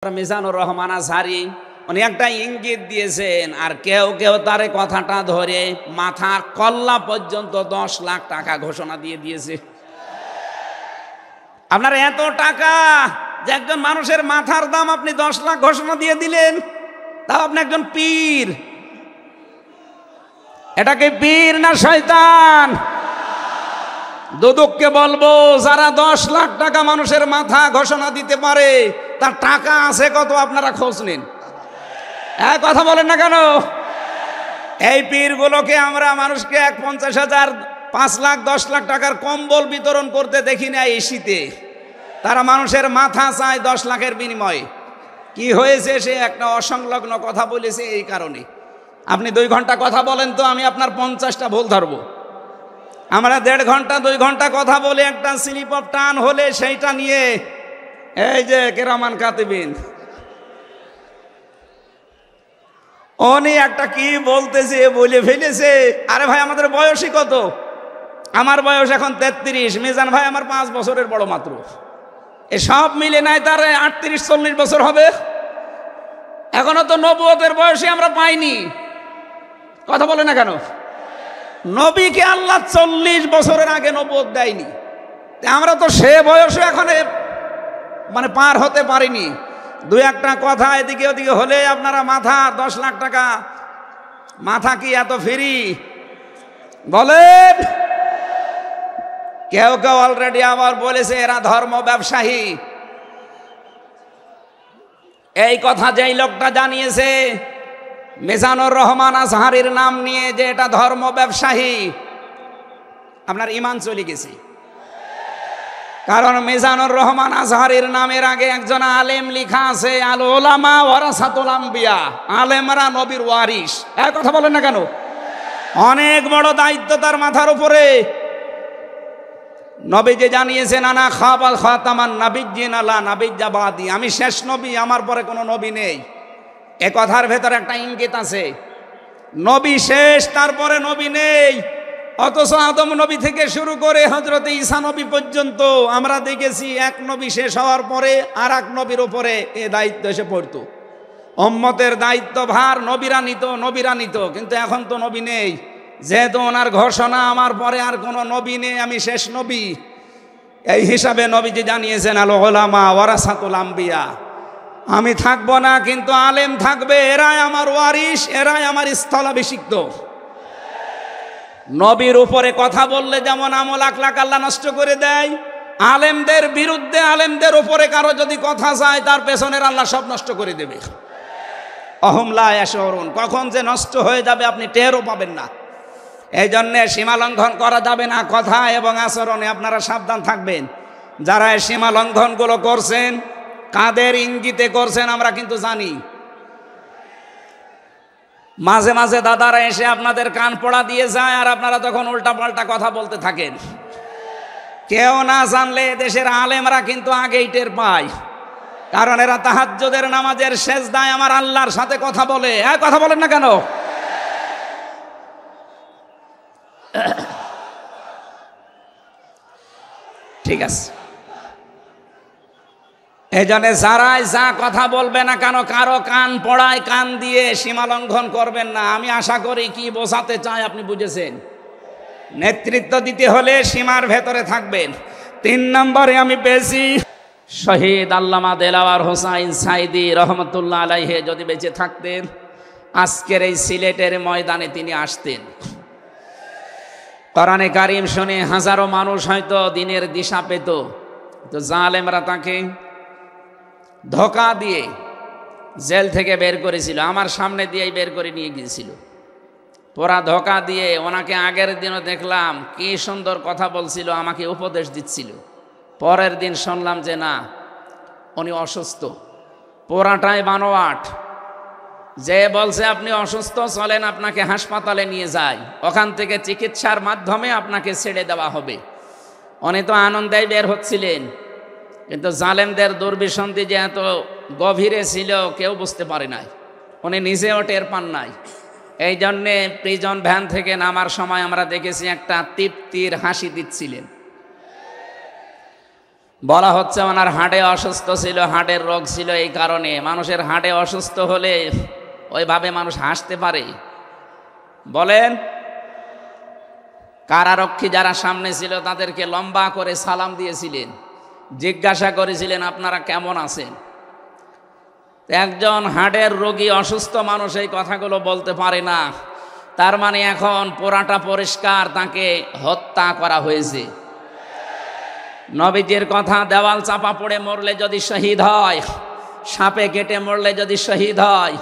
মিজানুর রহমান আজহারী উনি একটা ইঙ্গিত দিয়েছেন, আর কেউ কেউ তার কথাটা ধরে মাথার কল্লা পর্যন্ত 10 লাখ টাকা ঘোষণা দিয়ে দিয়েছে। আপনার এত টাকা যে একজন মানুষের মাথার দাম আপনি 10 লাখ ঘোষণা দিয়ে দিলেন, তাও আপনি একজন পীর। এটাকে পীর না শয়তান? দুদককে বলবো, যারা 10 লাখ টাকা মানুষের মাথা ঘোষণা দিতে পারে তার টাকা আছে কত আপনারা খোঁজ নিন। কথা বলেন না কেন? এই পীরগুলোকে আমরা মানুষকে 50,000, 5 লাখ, 10 লাখ টাকার কম্বল বিতরণ করতে দেখি না এই শীতে। তারা মানুষের মাথা চায় 10 লাখের বিনিময়ে। কি হয়েছে? সে একটা অসংলগ্ন কথা বলেছে। এই কারণে আপনি 2 ঘন্টা কথা বলেন তো আমি আপনার 50টা ভুল ধরবো। আমরা 1.5 ঘন্টা 2 ঘন্টা কথা বলে একটা স্লিপ অফ টান হলে সেইটা নিয়ে এই যে কেরামান কাতিবিন উনি একটা কি বলতেছে বলে ফেলেছে। আরে ভাই, আমাদের বয়সই কত? আমার বয়স এখন 33, মিজান ভাই আমার 5 বছরের বড় মাত্র। সব মিলে নাই তার 38-40 বছর হবে। এখনো তো নবুয়তের বয়সে আমরা পাইনি। কথা বলে না কেন? নবীকে আল্লাহ 40 বছরের আগে নবুয়ত দেয়নি। আমরা তো সে বয়সে এখন মানে পার হতে পারিনি। 2-1টা কথা এদিকে ওদিকে হলে আপনারা মাথা 10 লাখ টাকা। মাথা কি এত ফ্রি? বলেন। কেউ কেউ অলরেডি আবার বলেছে এরা ধর্ম ব্যবসায়ী। এই কথা যেই লোকটা জানিয়েছে মিজানুর রহমান আজহারীর নাম নিয়ে যে এটা ধর্ম ব্যবসায়ী, আপনার ঈমান চলে গেছে। কারণ মিজানুর রহমান আজহারীর নামের আগে একজন আলেম লেখা আছে, আল উলামা ওয়ারাসাতুল আম্বিয়া, আলেমরা নবীর ওয়ারিস। এই কথা বলেন না কেন? অনেক বড় দায়িত্ব তার মাথার উপরে। নবী যে জানিয়েছেন আনা খাবাল খাতামান নাবিয়্যিন লা নাবিয়্যা বাদি, আমি শেষ নবী, আমার পরে কোনো নবী নেই। এ কথার ভেতরে একটা ইঙ্গিত আছে, নবী শেষ, তারপরে নবী নেই। অথচ আদম নবী থেকে শুরু করে হযরত ঈসা নবী পর্যন্ত আমরা দেখেছি এক নবী শেষ হওয়ার পরে আর এক নবীর উপরে এ দায়িত্ব এসে পড়তো। উম্মতের দায়িত্ব ভার নবীরা নিত, কিন্তু এখন তো নবী নেই। যেহেতু ওনার ঘোষণা আমার পরে আর কোনো নবী নেই, আমি শেষ নবী, এই হিসাবে নবীজি জানিয়েছেন আল উলামা ওয়ারাসাতুল আম্বিয়া, আমি থাকবো না কিন্তু আলেম থাকবে, এরাই আমার ওয়ারিস, এরাই আমার স্থলাভিষিক্ত। নবীর উপরে কথা বললে যেমন আমল আখলাক আল্লাহ নষ্ট করে দেয়, আলেমদের বিরুদ্ধে আলেমদের উপরে কারো যদি কথা যায় তার পেছনের আল্লাহ সব নষ্ট করে দেবে। অহুম লা ইয়াশউরুন, কখন যে নষ্ট হয়ে যাবে আপনি টেরও পাবেন না। এই জন্যে সীমা লঙ্ঘন করা যাবে না কথা এবং আচরণে। আপনারা সাবধান থাকবেন। যারা এই সীমা লঙ্ঘনগুলো করছেন কাদের ইঙ্গিতে করছেন আমরা কিন্তু জানি। মাঝে মাঝে দাদারা এসে আপনাদের কান পড়া দিয়ে যায় আর আপনারা তখন উল্টা পাল্টা কথা বলতে থাকেন। কেউ না জানলে দেশের আলেমরা কিন্তু আগেই টের পায়। কারণ এরা তাহাজ্জুদের নামাজের সেজদায় আমার আল্লাহর সাথে কথা বলে। কথা বলেন না কেন? ঠিক আছে, এই জন্য যারাই যা কথা বলবে না কেন কারো কান পড়ায় কান দিয়ে সীমা লঙ্ঘন করবেন না। আমি আশা করি কি বোঝাতে চাই আপনি বুঝেছেন। নেতৃত্ব দিতে হলে সীমার ভেতরে থাকবেন। 3 নম্বরে আমি পেয়েছি শহীদ আল্লামা দেলাওয়ার হোসাইন সাইদি রহমতুল্লাহ আলাইহি, যদি বেঁচে থাকতেন আজকের এই সিলেটের ময়দানে তিনি আসতেন। কোরআনে কারিম শুনে হাজারো মানুষ হয়তো দিনের দিশা পেত, তো জালেমরা তাকে ধোঁকা দিয়ে জেল থেকে বের করেছিল। আমার সামনে দিয়েই বের করে নিয়ে গিয়েছিল। পুরা ধোঁকা দিয়ে ওনাকে আগের দিনও দেখলাম কি সুন্দর কথা বলছিল, আমাকে উপদেশ দিচ্ছিল। পরের দিন শুনলাম যে না, উনি অসুস্থ। পুরাটাই বানোয়াট। যে বলছে আপনি অসুস্থ, চলেন আপনাকে হাসপাতালে নিয়ে যাই, ওখান থেকে চিকিৎসার মাধ্যমে আপনাকে ছেড়ে দেওয়া হবে। উনি তো আনন্দেই বের হচ্ছিলেন, কিন্তু জালেমদের দুর্বিসন্ধি যে এত গভীরে ছিল কেউ বুঝতে পারে নাই, উনি নিজেও টের পান নাই। এই জন্যে প্রিজন ভ্যান থেকে নামার সময় আমরা দেখেছি একটা তৃপ্তির হাসি দিচ্ছিলেন। বলা হচ্ছে ওনার হার্টে অসুস্থ ছিল, হার্টের রোগ ছিল। এই কারণে মানুষের হার্টে অসুস্থ হলে ওইভাবে মানুষ হাসতে পারে? বলেন। কারারক্ষী যারা সামনে ছিল তাদেরকে লম্বা করে সালাম দিয়েছিলেন, জিজ্ঞাসা করেছিলেন আপনারা কেমন আছেন। একজন হার্টের রোগী অসুস্থ মানুষ এই কথাগুলো বলতে পারে না, তার মানে এখন পোড়াটা পরিষ্কার, তাকে হত্যা করা হয়েছে। নবীজির কথা, দেওয়াল চাপা পড়ে মরলে যদি শহীদ হয়, সাপে কেটে মরলে যদি শহীদ হয়,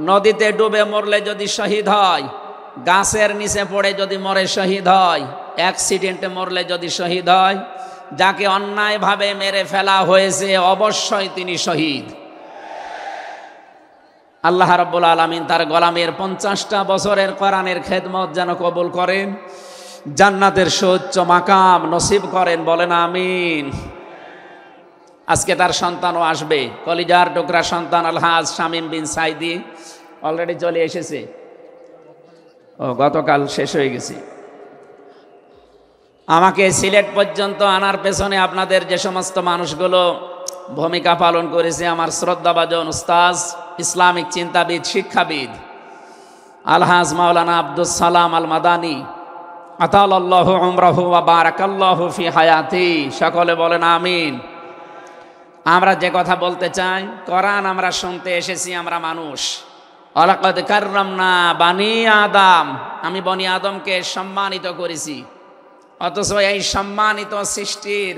নদীতে ডুবে মরলে যদি শহীদ হয়, গাছের নিচে পড়ে যদি মরে শহীদ হয়, অ্যাক্সিডেন্টে মরলে যদি শহীদ হয়, যাকে অন্যায়ভাবে মেরে ফেলা হয়েছে অবশ্যই তিনি শহীদ। আল্লাহ রাব্বুল আলামিন তার গোলামের 50টা বছরের কোরআনের খেদমত যেন কবুল করেন, জান্নাতের সুউচ্চ মাকাম নসিব করেন, বলেন আমিন। আজকে তার সন্তানও আসবে, কলিজার টুকরা সন্তান আলহাজ শামীম বিন সাইদি অলরেডি চলে এসেছে। ও গতকাল শেষ হয়ে গেছে। আমাকে সিলেট পর্যন্ত আনার পেছনে আপনাদের যে সমস্ত মানুষগুলো ভূমিকা পালন করেছে, আমার শ্রদ্ধাভাজন উস্তাজ, ইসলামিক চিন্তাবিদ, শিক্ষাবিদ আলহাজ মাওলানা আব্দুস সালাম আল মাদানী, আতালাল্লাহু উমরাহু ওয়া বারাকাল্লাহু ফি হায়াতি, সকলে বলেন আমিন। আমরা যে কথা বলতে চাই, কোরআন আমরা শুনতে এসেছি, আমরা মানুষ। ওয়ালাকাদ কাররামনা বানি আদম, আমি বনি আদমকে সম্মানিত করেছি। অথচ এই সম্মানিত সৃষ্টির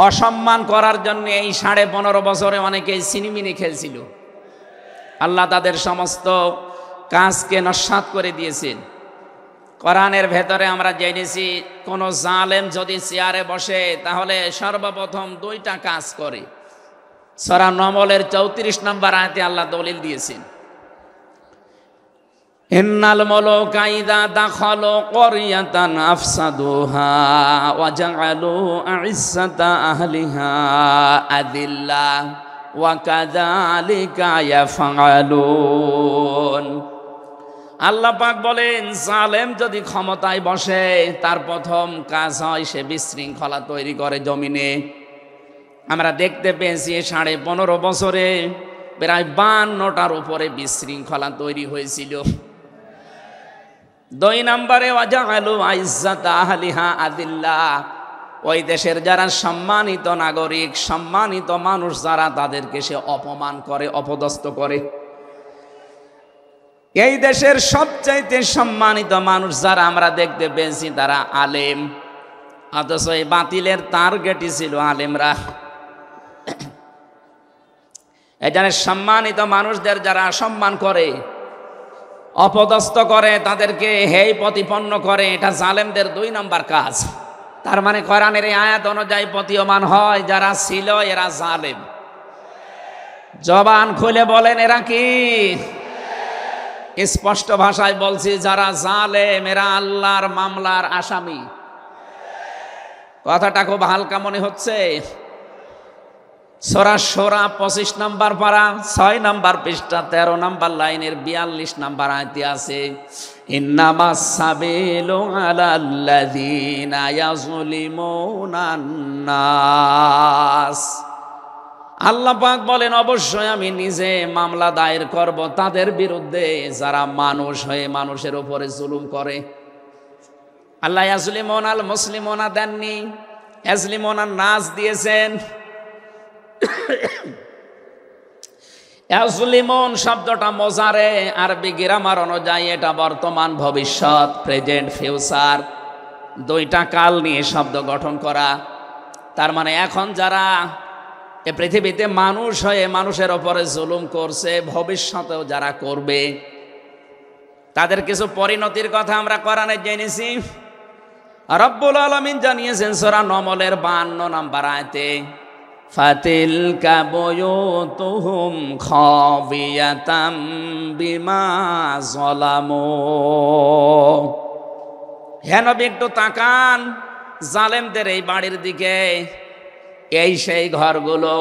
অসম্মান করার জন্য এই 15.5 বছরে অনেকেই সিনিমিনি খেলছিল। আল্লাহ তাদের সমস্ত কাজকে নস্যাৎ করে দিয়েছেন। কোরআনের ভেতরে আমরা জেনেছি, কোন জালেম যদি চেয়ারে বসে তাহলে সর্বপ্রথম 2টা কাজ করে। সূরা নমলের 34 নম্বর আয়াতে আল্লাহ দলিল দিয়েছেন, ইন্নাল মুলুকা ইযা দাখালু ক্বরিয়াতান আফসাদুহা ওয়া জাআলু আ'iজ্জাতা আহলিহা আযিল্লা ওয়া কাযালিকা ইয়াফআলুন। আল্লাহ পাক বলেন, জালেম যদি ক্ষমতায় বসে তার প্রথম কাজ হয় সে বিশৃঙ্খলা তৈরি করে জমিনে। আমরা দেখতে পেয়েছি 15.5 বছরে প্রায় 52টার উপরে বিশৃঙ্খলা তৈরি হয়েছিল। 2 নম্বরে ওয়াজাআলু আ'iজ্জাতা আহলিহা আযিল্লা, ওই দেশের যারা সম্মানিত নাগরিক, সম্মানিত মানুষ যারা, তাদেরকে সে অপমান করে, অপদস্থ করে। এই দেশের সবচাইতে সম্মানিত মানুষ যারা আমরা দেখতে পেয়েছি তারা আলেম, অথচ এই বাতিলের টার্গেটই ছিল আলেমরা। এই যারা সম্মানিত মানুষদের যারা সম্মান করে, অপদস্থ করে, তাদেরকে হেয় প্রতিপন্ন করে, এটা জালেমদের 2 নম্বর কাজ। তার মানে কোরআনের এই আয়াত অনুযায়ী প্রতীয়মান হয় যারা ছিল এরা জালেম। জবান খুলে বলেন এরা কি? স্পষ্ট ভাষায় বলছি, যারা জালেম এরা আল্লাহর মামলার আসামি। কথাটা খুব হালকা মনে হচ্ছে। সূরা শূরা 25 নম্বর পারা 6 নম্বর পৃষ্ঠা 13 নম্বর লাইনের 42 নম্বর আয়াতে আছে, ইন্নামাস সাবিলু আলাল্লাযীনা ইয়াযলিমুনান নাস। আল্লাহ পাক বলেন, অবশ্যই আমি নিজে মামলা দায়ের করব তাদের বিরুদ্ধে যারা মানুষ হয়ে মানুষের উপরে জুলুম করে। আল্লাহ ইয়াজলিমুনাল মুসলিমুনা দেননি, ইয়াজলিমুনান নাস দিয়েছেন। ইয়াজলিমুন শব্দটা মোজারে, আরবি গ্রামার অনুযায়ী এটা বর্তমান, ভবিষ্যৎ, প্রেজেন্ট, ফিউচার, 2টা কাল নিয়ে শব্দ গঠন করা। তার মানে এখন যারা এ পৃথিবীতে মানুষ হয়ে মানুষের ওপরে জুলুম করছে, ভবিষ্যতেও যারা করবে, তাদের কিছু পরিণতির কথা আমরা কোরআনে জেনেছি। রব্বুল আলামিন জানিয়েছেন সূরা নমলের 52 নম্বর আয়াতে, ফাতিলকা বুয়ুতুহুম খাবিয়াতাম বিমা যালামু। হে নবী, একটু তাকান জালেমদের এই বাড়ির দিকে। এই সেই ঘরগুলো,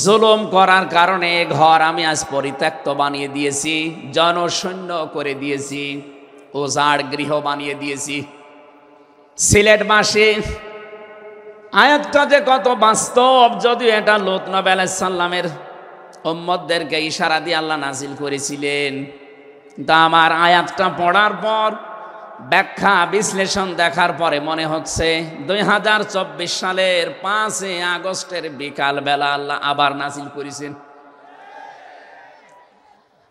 জুলুম করার কারণে ঘর আমি আজ পরিত্যক্ত বানিয়ে দিয়েছি, জনশূন্য করে দিয়েছি, উজাড় গৃহ বানিয়ে দিয়েছি। সিলেটবাসী আয়াতটা যে কত বাস্তব, যদিও এটা লূত নবী আলাইহিস সালামের উম্মতদেরকে ইশারা দিয়ে আল্লাহ নাজিল করেছিলেন, কিন্তু আমার আয়াতটা পড়ার পর ব্যাখ্যা বিশ্লেষণ দেখার পরে মনে হচ্ছে 2024 সালের 5 আগস্টের বিকাল বেলা আল্লাহ আবার নাজিল করেছেন।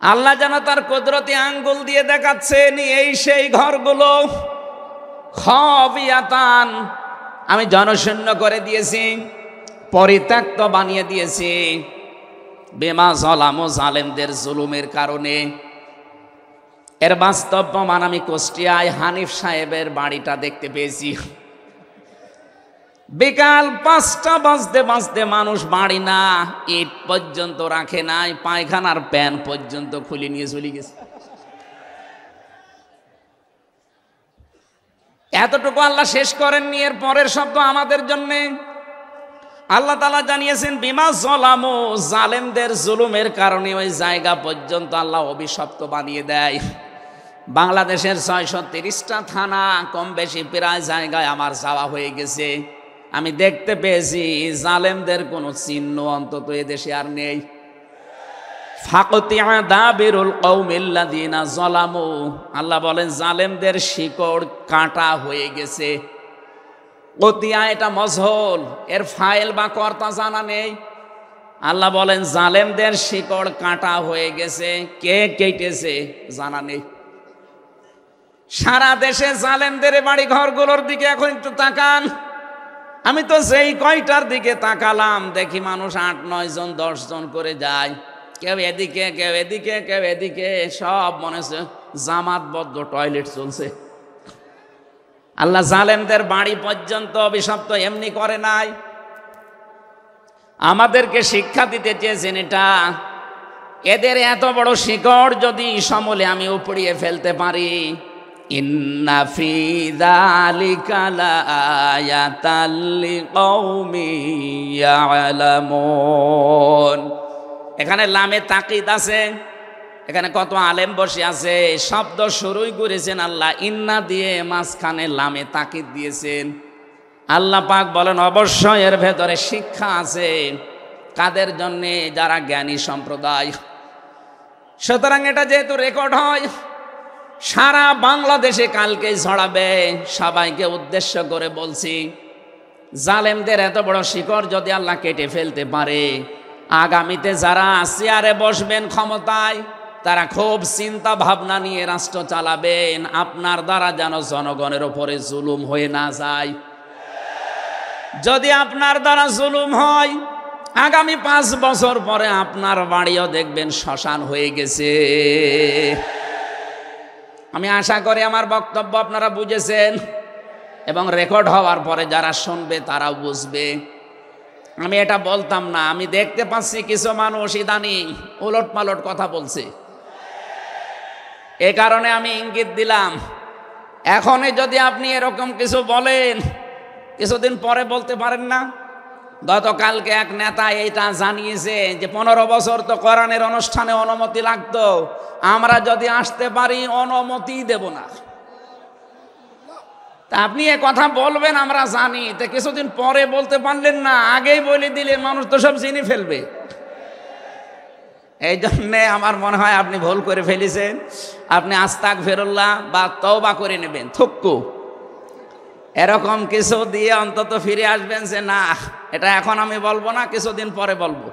আল্লাহ যেন তার কুদরতি আঙ্গুল দিয়ে দেখাচ্ছেন, এই সেই ঘরগুলো খাবিয়াতান আমি জনশূন্য করে দিয়েছি, পরিত্যক্ত বানিয়ে দিয়েছি, বিমা যালামু জালেমদের জুলুমের কারণে। এর বাস্তব প্রমাণ আমি কুষ্টিয়ায় হানিফ সাহেবের বাড়িটা দেখতে পেয়েছি। বিকাল 5টা বাজতে বাজতে মানুষ বাড়ি না ইট পর্যন্ত রাখে নাই, পায়খানার প্যান পর্যন্ত খুলে নিয়ে চলে গেছে। এতটুকু আল্লাহ শেষ করেননি, এর পরের শব্দ আমাদের জন্যে। আল্লাহ তাআলা জানিয়েছেন বিমা যালামু জালেমদের জুলুমের কারণে ওই জায়গা পর্যন্ত আল্লাহ অভিশপ্ত বানিয়ে দেয়। বাংলাদেশের 630টা থানা কম বেশি প্রায় জায়গায় আমার যাওয়া হয়ে গেছে। আমি দেখতে পেয়েছি জালেমদের কোনো চিহ্ন অন্তত এদেশে আর নেই। ফাকতিয়া দাবিরুল কওমিল্লাযিনা যালামু, আল্লাহ বলেন জালেমদের শিকড় কাটা হয়ে গেছে। কতিয়া এটা মজহুল, এর ফাইল বা কর্তা জানা নেই। আল্লাহ বলেন জালেমদের শিকড় কাটা হয়ে গেছে, কে কেটেছে জানা নেই। সারা দেশে জালেমদের বাড়ি ঘরগুলোর দিকে এখন একটু তাকান। আমি তো যেই কয়টার দিকে তাকালাম দেখি মানুষ 8-9 জন 10 জন করে যায়, কেউ এদিকে কেউ এদিকে কেউ এদিকে, সব মনে হচ্ছে জামাতবদ্ধ টয়লেট চলছে। আল্লাহ জালেমদের বাড়ি পর্যন্ত অভিশপ্ত এমনি করে নাই, আমাদেরকে শিক্ষা দিতে চেয়েছেন এটা। এদের এত বড় শিকড় যদি সমলে আমি উপড়িয়ে ফেলতে পারি, ইন্না ফি যালিকা লাআয়াতাল লিকাউমিন ইয়ালামুন। এখানে লামে তাকিদ আছে, এখানে কত আলেম বসে আছে, শব্দ শুরুই করেছেন আল্লাহ ইন্না দিয়ে, মাঝখানে লামে তাকিদ দিয়েছেন। আল্লাহ পাক বলেন অবশ্যই এর ভেতরে শিক্ষা আছে। কাদের জন্যে? যারা জ্ঞানী সম্প্রদায়। সুতরাং এটা যেহেতু রেকর্ড হয়, সারা বাংলাদেশে কালকে ছড়াবে। সবাইকে উদ্দেশ্য করে বলছি, জালেমদের এত বড় শিকড় যদি আল্লাহ কেটে ফেলতে পারে, আগামীতে যারা চেয়ারে বসবেন ক্ষমতায়, তারা খুব চিন্তা ভাবনা নিয়ে রাষ্ট্র চালাবেন, আপনার দ্বারা যেন জনগণের উপরে জুলুম হয়ে না যায়। যদি আপনার দ্বারা জুলুম হয়, আগামী 5 বছর পরে আপনার বাড়িও দেখবেন শ্মশান হয়ে গেছে। আমি আশা করি আমার বক্তব্য আপনারা বুঝেছেন, এবং রেকর্ড হওয়ার পরে যারা শুনবে তারাও বুঝবে। আমি এটা বলতাম না, আমি দেখতে পাচ্ছি কিছু মানুষ ইদানিং উলট পালট কথা বলছে। এ কারণে আমি ইঙ্গিত দিলাম, এখনই যদি আপনি এরকম কিছু বলেন, কিছুদিন পরে বলতে পারেন না। গতকালকে এক নেতা এইটা জানিয়েছে যে 15 বছর তো কোরআনের অনুষ্ঠানে অনুমতি লাগতো, আমরা যদি আসতে পারি অনুমতি দেব না। তা আপনি এ কথা বলবেন আমরা জানি, তো কিছুদিন পরে বলতে পারলেন না, আগেই বলে দিলে মানুষ তো সব চিনি ফেলবে। এই জন্যে আমার মনে হয় আপনি ভুল করে ফেলেছেন। আপনি আস্তাগফিরুল্লাহ বা তওবা করে নেবেন, থুক্কু এরকম কিছু দিয়ে অন্তত ফিরে আসবেন যে না, এটা এখন আমি বলবো না, কিছুদিন পরে বলবো।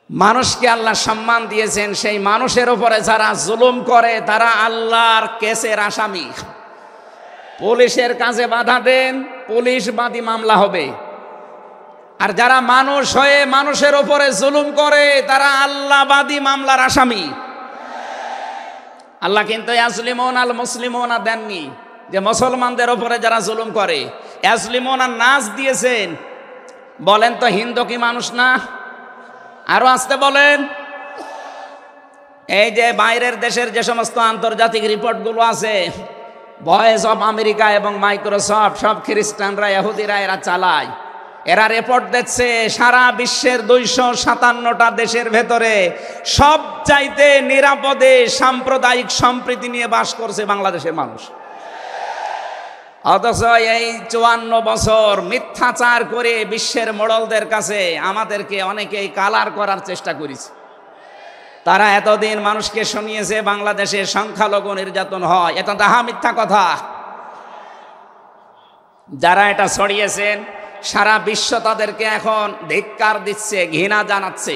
মানুষকে আল্লাহ সম্মান দিয়েছেন, সেই মানুষের উপরে যারা জুলুম করে তারা আল্লাহর কেসের আসামি। পুলিশের কাজে বাধা দেন, পুলিশ বাদী মামলা হবে। আর যারা মানুষ হয়ে মানুষের উপরে জুলুম করে তারা আল্লাহবাদী মামলার আসামি। আল্লাহ কিন্তু ইয়াসলিমুন আল মুসলিমুনা দেননি, যে মুসলমানদের উপরে যারা জুলুম করে ইয়াসলিমুনা নাস দিয়েছেন। বলেন তো হিন্দু কি মানুষ না? আরো আসতে বলেন। এই যে বাইরের দেশের যে সমস্ত আন্তর্জাতিক রিপোর্টগুলো আছে, ভয়েস অফ আমেরিকা এবং মাইক্রোসফট, সব খ্রিস্টানরা ইহুদিরা এরা চালায়। এরা রিপোর্ট দিচ্ছে সারা বিশ্বের 257টা দেশের ভেতরে সবচাইতে নিরাপদে সাম্প্রদায়িক সম্প্রীতি নিয়ে বাস করছে বাংলাদেশের মানুষ। অথচ এই 54 বছর মিথ্যাচার করে বিশ্বের মোড়লদের কাছে আমাদেরকে অনেকেই কালার করার চেষ্টা করেছে। তারা এতদিন মানুষকে শুনিয়েছে বাংলাদেশে সংখ্যালঘু নির্যাতন হয়, এটা তাহা মিথ্যা কথা। যারা এটা ছড়িয়েছেন সারা বিশ্ব তাদেরকে এখন ধিক্কার দিচ্ছে, ঘৃণা জানাচ্ছে।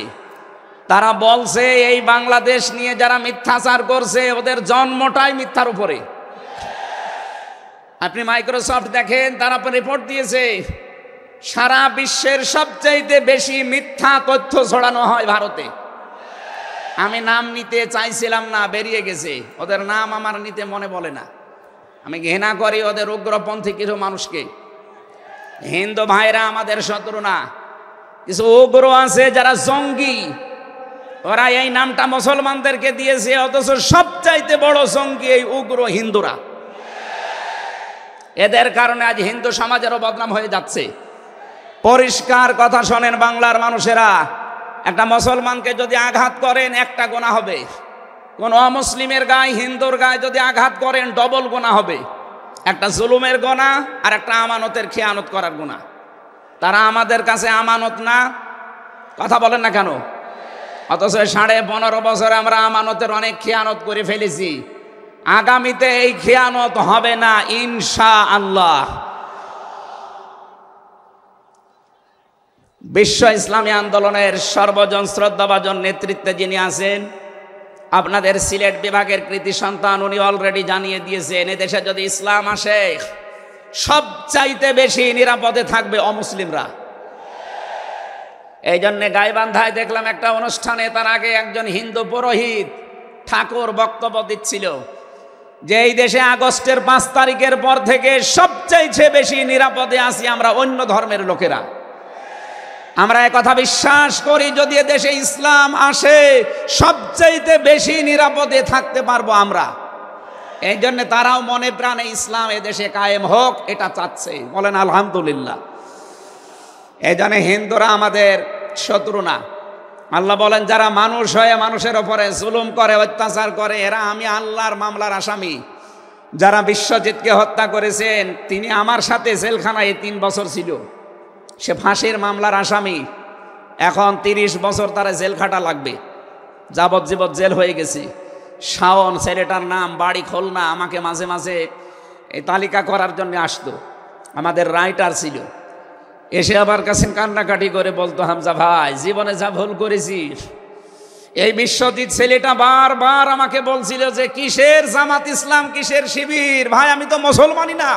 তারা বলছে এই বাংলাদেশ নিয়ে যারা মিথ্যাচার করছে ওদের জন্মটাই মিথ্যার উপরে। আপনি মাইক্রোসফট দেখেন, তারা রিপোর্ট দিয়েছে সারা বিশ্বের সবচাইতে বেশি মিথ্যা তথ্য ছড়ানো হয় ভারতে। আমি নাম নিতে চাইছিলাম না, বেরিয়ে গেছে। ওদের নাম আমার নিতে মনে বলে না। আমি ঘৃণা করি ওদের উগ্রপন্থী কিছু মানুষকে। হিন্দু ভাইরা আমাদের শত্রু না, কিছু উগ্র আছে যারা জঙ্গি, ওরা এই নামটা মুসলমানদেরকে দিয়েছে, অথচ সবচাইতে বড় জঙ্গি এই উগ্র হিন্দুরা। এদের কারণে আজ হিন্দু সমাজেরও বদনাম হয়ে যাচ্ছে। পরিষ্কার কথা শোনেন বাংলার মানুষেরা, একটা মুসলমানকে যদি আঘাত করেন একটা গুনাহ হবে, কোন অমুসলিমের গায়ে হিন্দুর গায়ে যদি আঘাত করেন ডবল গুনাহ হবে। একটা জুলুমের গুনাহ আর একটা আমানতের খেয়ানত করার গুনাহ। তারা আমাদের কাছে আমানত না, কথা বলেন না কেন? অথচ 15.5 বছরে আমরা আমানতের অনেক খেয়ানত করে ফেলেছি। আগামীতে এই খেয়ানত হবে না ইনশাআল্লাহ। বিশ্ব ইসলামী আন্দোলনের সর্বজন শ্রদ্ধাভাজন নেতৃত্বে যিনি আছেন, আপনাদের সিলেট বিভাগের কৃতি সন্তান, উনি অলরেডি জানিয়ে দিয়েছেন এদেশে যদি ইসলাম আসে সবচাইতে বেশি নিরাপদে থাকবে অমুসলিমরা। এই জন্যে গাইবান্ধায় দেখলাম একটা অনুষ্ঠানে, তার আগে একজন হিন্দু পুরোহিত ঠাকুর বক্তব্য দিচ্ছিল যে এই দেশে আগস্টের 5 তারিখের পর থেকে সবচাইতে বেশি নিরাপদে আছি আমরা অন্য ধর্মের লোকেরা। আমরা একথা বিশ্বাস করি, যদি দেশে ইসলাম আসে সবচাইতে বেশি নিরাপদে থাকতে পারবো আমরা। এই জন্য তারাও মনে প্রাণে ইসলাম এদেশে কায়েম হোক এটা চাচ্ছে, বলেন আলহামদুলিল্লাহ। এই জন্য হিন্দুরা আমাদের শত্রু না। আল্লাহ বলেন যারা মানুষ হয়ে মানুষের ওপরে জুলুম করে, অত্যাচার করে, এরা আমি আল্লাহর মামলার আসামি। যারা বিশ্বজিৎকে হত্যা করেছেন তিনি আমার সাথে জেলখানায় 3 বছর ছিল, সে ফাঁসির মামলার আসামি। এখন 30 বছর তারা জেল খাটা লাগবে, যাবজ্জীবন জেল হয়ে গেছে। শাওন ছেলেটার নাম, বাড়ি খুলনা, আমাকে মাঝে মাঝে এই তালিকা করার জন্য আসতো, আমাদের রাইটার ছিল। এসে আবার কাছে কান্নাকাটি করে বলতো, হামজা ভাই জীবনে যা ভুল করেছিস। এই বিশ্বজিৎ ছেলেটা বারবার আমাকে বলছিল যে কিসের জামাত ইসলাম, কিসের শিবির, ভাই আমি তো মুসলমানই না।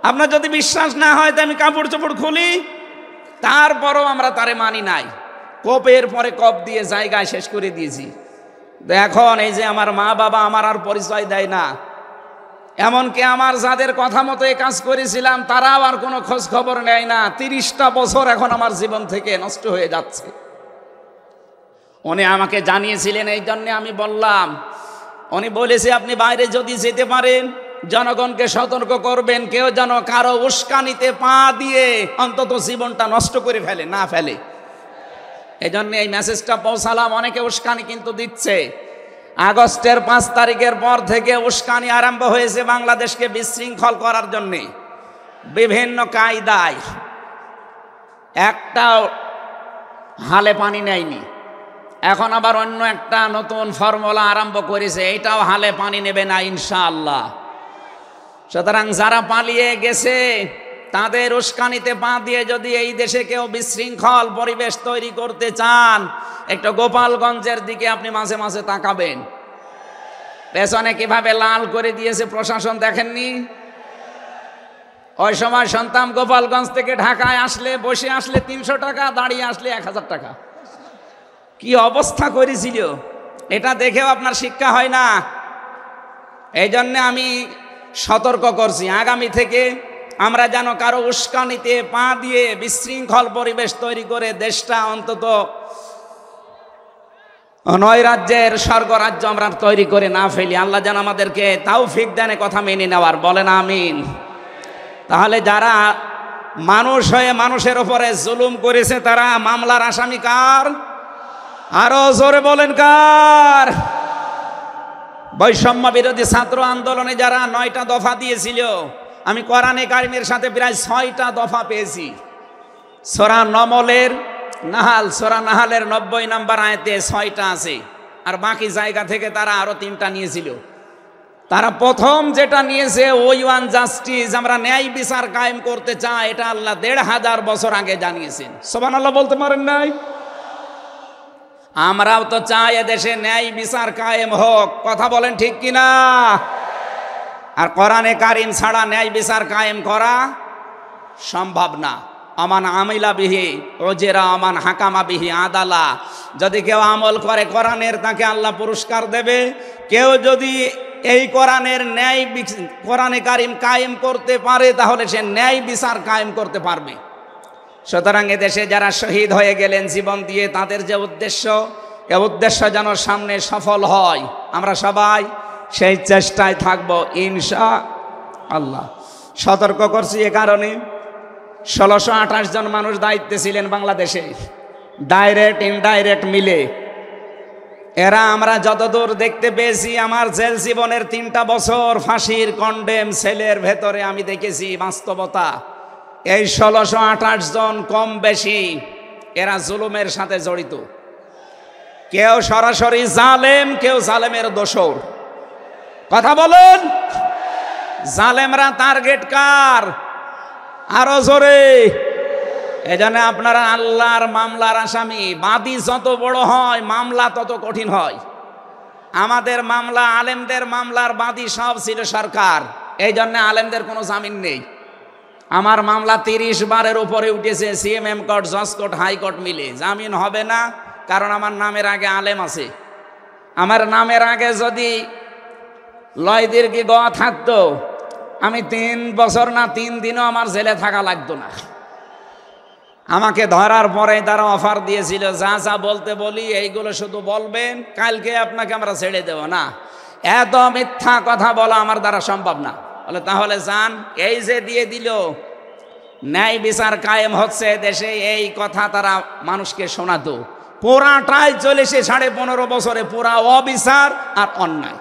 আপনার যদি বিশ্বাস না হয় তো আমি কাপড় চোপড় খুলি, তারপরও আমরা তারে মানি নাই। কপের পরে কপ দিয়ে জায়গায় শেষ করে দিয়েছি। এখন এই যে আমার মা বাবা আমার আর পরিচয় দেয় না, এমনকি আমার যাদের কথা মতো এই কাজ করেছিলাম তারাও আর কোনো খোঁজ খবর নেয় না। 30টা বছর এখন আমার জীবন থেকে নষ্ট হয়ে যাচ্ছে। উনি আমাকে জানিয়েছিলেন, এই জন্যে আমি বললাম। উনি বলেছে আপনি বাইরে যদি যেতে পারেন জনগণকে সতর্ক করবেন, কেউ যেন কারো উস্কানিতে পা দিয়ে অন্তত জীবনটা নষ্ট করে না ফেলে। এই জন্য এই মেসেজটা পৌঁছালাম। অনেকে উস্কানি কিন্তু দিচ্ছে। আগস্টের 5 তারিখের পর থেকে উস্কানি আরম্ভ হয়েছে বাংলাদেশকে বিশৃঙ্খল করার জন্যে বিভিন্ন কায়দায়। একটা হালে পানি নেয়নি, এখন আবার অন্য একটা নতুন ফর্মুলা আরম্ভ করেছে, এটাও হালে পানি নেবে না ইনশাআল্লাহ। সুতরাং যারা পালিয়ে গেছে তাদের উস্কানিতে পা দিয়ে যদি এই দেশে কেউ বিশৃঙ্খল পরিবেশ তৈরি করতে চান, একটু গোপালগঞ্জের দিকে আপনি মাঝে মাঝে তাকাবেন। পেছনে কিভাবে লাল করে দিয়েছে প্রশাসন দেখেননি? ওই সময় সন্তান গোপালগঞ্জ থেকে ঢাকায় আসলে, বসে আসলে 300 টাকা, দাঁড়িয়ে আসলে 1000 টাকা। কি অবস্থা করেছিল, এটা দেখেও আপনার শিক্ষা হয় না। এই জন্যে আমি সতর্ক করছি, আগামী থেকে আমরা যেন কারো উস্কানিতে পা দিয়ে বিশৃঙ্খল পরিবেশ তৈরি করে দেশটা অন্তত 9 রাজ্যের স্বর্গরাজ্য আমরা তৈরি করে না ফেলি। আল্লাহ যেন আমাদেরকে তৌফিক দেন কথা মেনে নেওয়ার, বলেন আমিন। তাহলে যারা মানুষ হয়ে মানুষের উপরে জুলুম করেছে তারা মামলার আসামি কার? আরো জোরে বলেন কার? বৈষম্য বিরোধী ছাত্র আন্দোলনে যারা 9টা দফা দিয়েছিল আমি কোরআনে কারিমের সাথে প্রায় 6টা দফা পেয়েছি। সূরা নমলের নাহাল, সূরা নাহালের 90 নম্বর আয়াতে 6টা আছে, আর বাকি জায়গা থেকে তারা আরো 3টা নিয়েছিল। তারা প্রথম যেটা নিয়েছে ওই ওয়ান জাস্টিস, আমরা ন্যায় বিচার কায়েম করতে চাই, এটা আল্লাহ 1500 বছর আগে জানিয়েছেন। সুবহানাল্লাহ বলতে পারেন নাই? আমরাও তো চাই এদেশে ন্যায় বিচার কায়েম হোক, কথা বলেন ঠিক কিনা? আর কোরআনে কারিম ছাড়া ন্যায় বিচার কায়েম করা সম্ভব না। আমান আমিলা বিহি ওজেরা আমান হাকামা বিহি আদালা, যদি কেউ আমল করে কোরআনের তাকে আল্লাহ পুরস্কার দেবে, কেউ যদি এই কোরআনের ন্যায় কোরআনে কারিম কায়েম করতে পারে তাহলে সে ন্যায় বিচার কায়েম করতে পারবে। সুতরাং এদেশে যারা শহীদ হয়ে গেলেন জীবন দিয়ে, তাদের যে উদ্দেশ্য, এ উদ্দেশ্য যেন সামনে সফল হয়, আমরা সবাই সেই চেষ্টায় থাকব ইনশাআল্লাহ। সতর্ক করছি এ কারণে, 1628 জন মানুষ দায়িত্বে ছিলেন বাংলাদেশে, ডাইরেক্ট ইনডাইরেক্ট মিলে। এরা আমরা যতদূর দেখতে পেয়েছি, আমার জেল জীবনের 3টা বছর ফাঁসির কন্ডেম সেলের ভেতরে আমি দেখেছি বাস্তবতা। এই 1628 জন কম বেশি এরা জুলুমের সাথে জড়িত। কেউ সরাসরি জালেম, কেউ জালেমের দোসর। কথা বলুন, জালেমরা টার্গেট কার? আরো জোরে। এজন্য আপনারা আল্লাহর মামলার আসামি, বাদী যত বড় হয় মামলা তত কঠিন হয়। আমাদের মামলা, আলেমদের মামলার বাদী সব ছিল সরকার, এই জন্য আলেমদের কোনো জামিন নেই। আমার মামলা 30 বারের উপরে উঠেছে, সিএমএম কোর্ট, জজ কোর্ট, হাইকোর্ট মিলে, জামিন হবে না, কারণ আমার নামের আগে আলেম আছে। আমার নামের আগে যদি লয়দির কি গ থাকতো, আমি 3 বছর না 3 দিনও আমার জেলে থাকা লাগতো না। আমাকে ধরার পরে তারা অফার দিয়েছিল, যা যা বলতে বলি এইগুলো শুধু বলবেন, কালকে আপনাকে আমরা ছেড়ে দেব না। এত মিথ্যা কথা বলা আমার দ্বারা সম্ভব না। বলে তাহলে যান, এই যে দিয়ে দিল, ন্যায় বিচার কায়েম হচ্ছে দেশে, এই কথা তারা মানুষকে শোনাতো। পুরাটাই চলেছে 15.5 বছরে, পুরা অবিচার আর অন্যায়।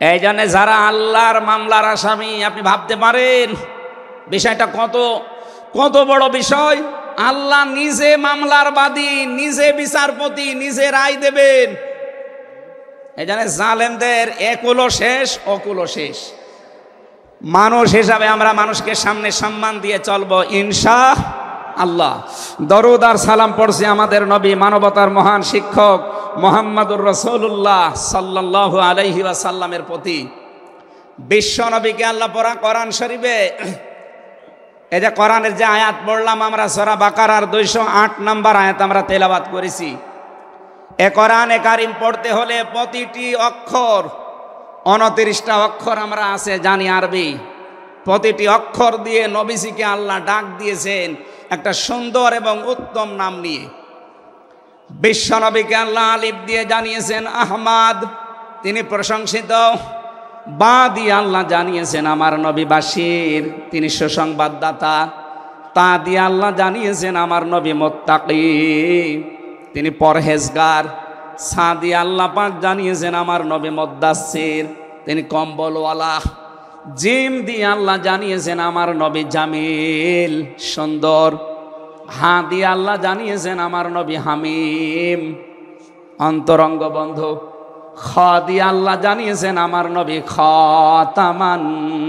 এই জন্য যারা আল্লাহর মামলার আসামি, আপনি ভাবতে পারেন বিষয়টা কত বড় বিষয়। আল্লাহ নিজে মামলার বাদী, নিজে বিচারপতি, নিজে রায় দেবেন। এই জন্য জালেমদের একুলো শেষ, অকুলো শেষ। মানুষ হিসাবে আমরা মানুষকে সামনে সম্মান দিয়ে চলবো ইনশাআল্লাহ। দরুদ আর সালাম পড়ছি আমাদের নবী, মানবতার মহান শিক্ষক মুহাম্মদুর রাসূলুল্লাহ সাল্লাল্লাহু আলাইহি ওয়াসাল্লামের প্রতি। বিশ্ব নবীকে আল্লাহ পড়া কোরআন শরীফে, এই যে কোরআনের যে আয়াত পড়লাম আমরা, সূরা বাকারার 208 নম্বর আয়াত আমরা তেলাওয়াত করেছি। এ কোরআনে কারিম পড়তে হলে প্রতিটি অক্ষর, 29টা অক্ষর আমরা আছে জানি আরবি, প্রতিটি অক্ষর দিয়ে নবীজিকে আল্লাহ ডাক দিয়েছেন একটা সুন্দর এবং উত্তম নাম নিয়ে। বিশ্ব নবীকে আল্লাহ আলিফ দিয়ে জানিয়েছেন আহমাদ, তিনি প্রশংসিত। বা দিয়ে আল্লাহ জানিয়েছেন আমার নবী বাশির, তিনি সুসংবাদদাতা। তা দিয়ে আল্লাহ জানিয়েছেন আমার নবী মুত্তাকি, তিনি পরহেজগার। সা দিয়ে আল্লাহ পাক জানিয়েছেন আমার নবী মুদ্দাসসির, তিনি কম্বলওয়ালা। জিম দিয়ে আল্লাহ জানিয়েছেন আমার নবী জামিল, সুন্দর। হা দিয়ে আল্লাহ জানিয়েছেন আমার নবী হামিম, অন্তরঙ্গ বন্ধু। খ দিয়ে আল্লাহ জানিয়েছেন আমার নবী খাতামান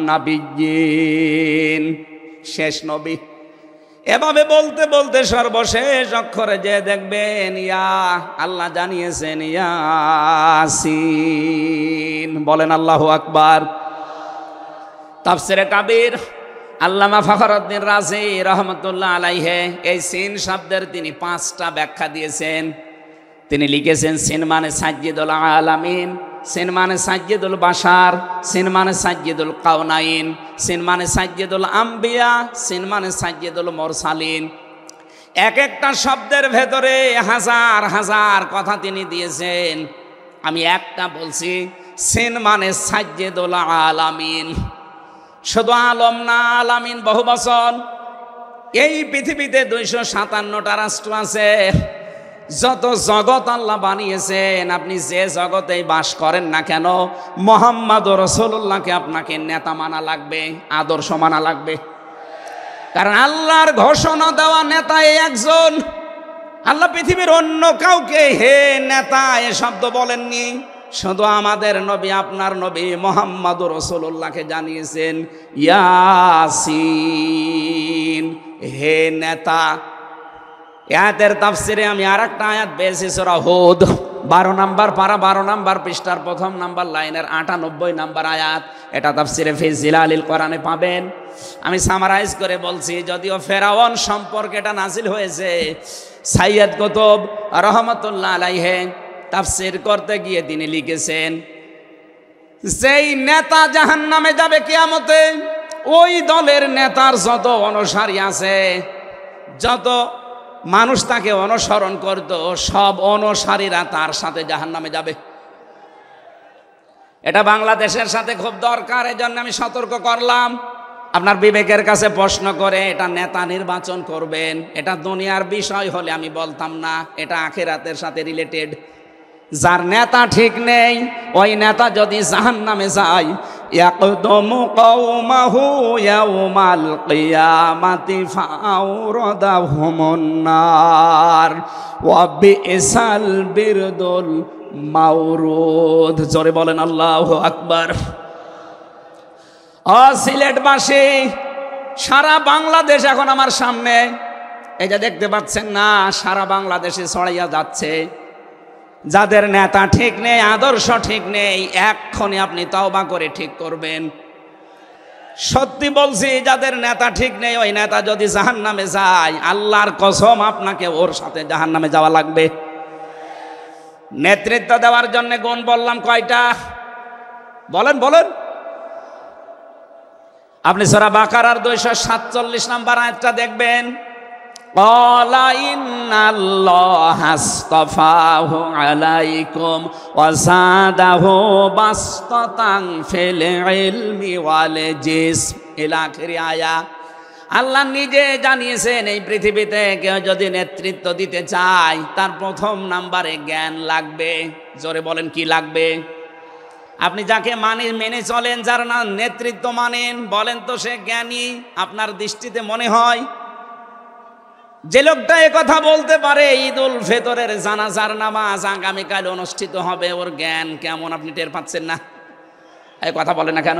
নাবিয়্যিন, শেষ নবী। এভাবে বলতে বলতে সর্বশেষ অক্ষরে যে দেখবেন ইয়া, আল্লাহ জানিয়েছেন ইয়াসিন। বলেন আল্লাহু আকবার। তাফসিরে কাবীর আল্লামা ফখরুদ্দীন রাজি রহমতুল্লাহ আলাইহি এই সিন শব্দের তিনি 5টা ব্যাখ্যা দিয়েছেন। তিনি লিখেছেন সিন মানে সাজ্জিদুল আলামিন, সিন মানে সাজ্জিদুল বাশার, সিন মানে সাজ্জিদুল কাউনাইন, সিন মানে সাজ্জিদুল আম্বিয়া, সিন মানে সাজ্জিদুল মুরসালিন। এক একটা শব্দের ভেতরে হাজার হাজার কথা তিনি দিয়েছেন। আমি একটা বলছি, সিন মানে সাজ্জিদুল আলামিন। শুধু আলম না, আলামিন বহু বচন। এই পৃথিবীতে 257টা রাষ্ট্র আছে। যত জগৎ আল্লাহ বানিয়েছেন, আপনি যে জগতেই বাস করেন না কেন, মুহাম্মদ রাসূলুল্লাহকে আপনাকে নেতা মানা লাগবে, আদর্শ মানা লাগবে। কারণ আল্লাহর ঘোষণা দেওয়া নেতা এই একজন। আল্লাহ পৃথিবীর অন্য কাউকে হে নেতা এ শব্দ বলেননি, শুধু আমাদের নবী, আপনার নবী মুহাম্মদ রাসূলুল্লাহকে জানিয়েছেন ইয়াসিন, হে নেতা। আয়াতের তাফসিরে আমি আরেকটা আয়াত পেয়েছি সূরা হুদ 12 নম্বর পারা 12 নম্বর পৃষ্ঠার 1 নম্বর লাইনের 98 নম্বর আয়াত। এটা তাফসিরে ফি জিলালিল কোরআনে পাবেন। আমি সামারাইজ করে বলছি, যদিও ফেরাউন সম্পর্কে এটা নাজিল হয়েছে, সাইয়্যিদ কুতুব রহমাতুল্লাহ আলাইহি তাফসির করতে গিয়ে তিনি লিখেছেন, যেই নেতা জাহান্নামে যাবে কিয়ামতে, ওই দলের নেতার যত অনুসারী আছে, যত মানুষ তাকে অনুসরণ করত, সব অনুসারীরা তার সাথে জাহান্নামে যাবে। এটা বাংলাদেশের সাথে খুব দরকার, এজন্য আমি সতর্ক করলাম। আপনার বিবেকের কাছে প্রশ্ন করে এটা নেতা নির্বাচন করবেন, এটা দুনিয়ার বিষয় হলে আমি বলতাম না, এটা আখিরাতের সাথে রিলেটেড। যার নেতা ঠিক নেই, ওই নেতা যদি জাহান্নামে যায়, ইয়াকদুমু কওমাহু ইয়াউমাল কিয়ামাতি ফাআওরাদাহুমুন নার ওয়া বিইসাল বিরদুল মাওরুদ। জোরে বলেন আল্লাহু আকবার। সিলেটবাসী, সারা বাংলাদেশ এখন আমার সামনে, এই যে দেখতে পাচ্ছেন না, সারা বাংলাদেশে ছড়াইয়া যাচ্ছে। যাদের নেতা ঠিক নেই, আদর্শ ঠিক নেই, এক্ষুনি আপনি তওবা করে ঠিক করবেন। সত্যি বলছি, যাদের নেতা ঠিক নেই, ওই নেতা যদি জাহান্নামে যায়, আল্লাহর কসম আপনাকে ওর সাথে জাহান্নামে যাওয়া লাগবে। নেতৃত্ব দেওয়ার জন্য গুণ বললাম কয়টা? বলেন বলেন। আপনি সূরা বাকারার 247 নম্বর আয়াতটা দেখবেন। ক্বালা ইন্নাল্লাহা আসতাফাহু আলাইকুম ওয়া যাদাহু বাসতাতান ফিল ইলমি ওয়াল জিসম ইলা আখির আয়া। আল্লাহ নিজে জানিয়েছেন, এই পৃথিবীতে কেউ যদি নেতৃত্ব দিতে চায়, তার প্রথম নাম্বারে জ্ঞান লাগবে। জোরে বলেন, কি লাগবে? আপনি যাকে মেনে চলেন, যার না নেতৃত্ব মানেন, বলেন তো সে জ্ঞানী আপনার দৃষ্টিতে মনে হয়? যে লোকটা এ কথা বলতে পারে ঈদুল ফিতরের জানাজার নামাজ আগামীকাল অনুষ্ঠিত হবে, ওর জ্ঞান কেমন আপনি টের পাচ্ছেন না? এই কথা বলে না কেন?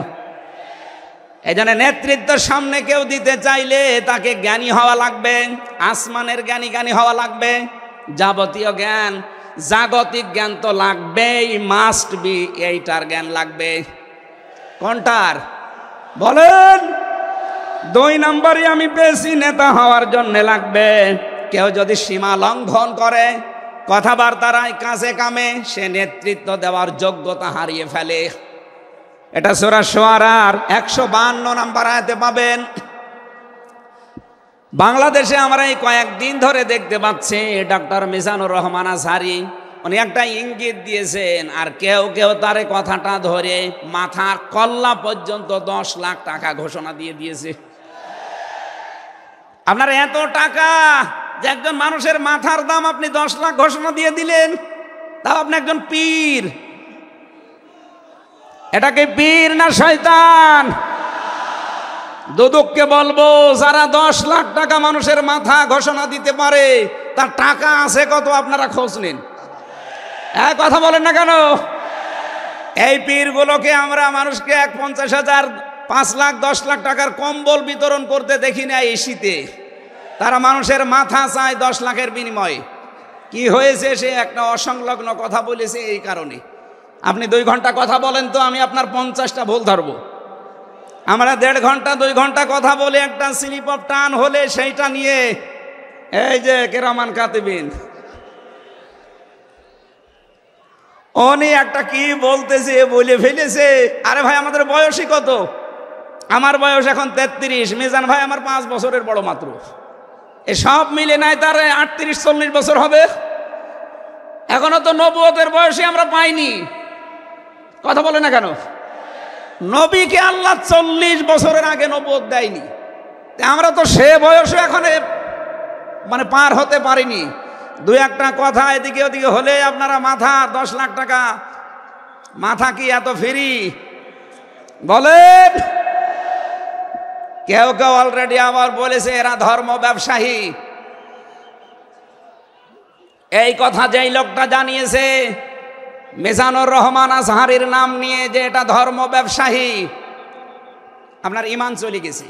এই জন্য নেতৃত্বের সামনে কেউ দিতে চাইলে তাকে জ্ঞানী হওয়া লাগবে, আসমানের জ্ঞানী হওয়া লাগবে। যাবতীয় জ্ঞান, জাগতিক জ্ঞান তো লাগবেই, মাস্ট বি। এইটার জ্ঞান লাগবে। কোনটার বলেন? 2 নম্বরই আমি পেয়েছি, নেতা হওয়ার জন্য লাগবে। কেউ যদি সীমা লঙ্ঘন করে, কথাবার্তার কাছে কামে, সে নেতৃত্ব দেওয়ার যোগ্যতা হারিয়ে ফেলে। এটা সূরা শুআরার 152 নম্বর আয়াতে পাবেন। বাংলাদেশে আমরা এই কয়েকদিন ধরে দেখতে পাচ্ছি, ডক্টর মিজানুর রহমান আজহারি উনি একটা ইঙ্গিত দিয়েছেন, আর কেউ কেউ তার কথাটা ধরে মাথার কল্লা পর্যন্ত 10 লাখ টাকা ঘোষণা দিয়ে দিয়েছে। আপনার এত টাকা যে একজন মানুষের মাথার দাম আপনি 10 লাখ ঘোষণা দিয়ে দিলেন, তাও আপনি একজন পীর। এটাকে পীর না শয়তান? দুদককে বলবো, যারা 10 লাখ টাকা মানুষের মাথা ঘোষণা দিতে পারে, তার টাকা আছে কত আপনারা খোঁজ নিন। কথা বলেন না কেন? এই পীরগুলোকে আমরা মানুষকে 50,000, 5 লাখ, 10 লাখ টাকার কম্বল বিতরণ করতে দেখি না এই শীতে। তারা মানুষের মাথা চায় 10 লাখের বিনিময়ে। কি হয়েছে? সে একটা অসংলগ্ন কথা বলেছে, এই কারণে। আপনি 2 ঘন্টা কথা বলেন তো, আমি আপনার 50টা ভুল ধরবো। আমরা 1.5 ঘন্টা 2 ঘন্টা কথা বলে একটা স্লিপ অফ টান হলে সেইটা নিয়ে এই যে কেরামান কাতিবিন উনি একটা কি বলতেছে বলে ফেলেছে। আরে ভাই, আমাদের বয়সই কত? আমার বয়স এখন 33, মিজান ভাই আমার 5 বছরের বড় মাত্র। এ সব মিলে নাই তার 38-40 বছর হবে। এখনো তো নবুয়তের বয়সে আমরা পাইনি। কথা বলে না কেন? নবীকে আল্লাহ 40 বছরের আগে নবুয়ত দেয়নি, আমরা তো সে বয়সে এখন মানে পার হতে পারিনি। দু একটা কথা এদিকে ওদিকে হলে আপনারা মাথা 10 লাখ টাকা, মাথা কি এত ফ্রি বলেন? কেউ কেউ অলরেডি আবার বলেছে এরা ধর্ম ব্যবসায়ী। এই কথা যেই লোকটা জানিয়েছে মিজানুর রহমান আজহারীর নাম নিয়ে যে এটা ধর্ম ব্যবসায়ী, আপনার ঈমান চলে গেছে।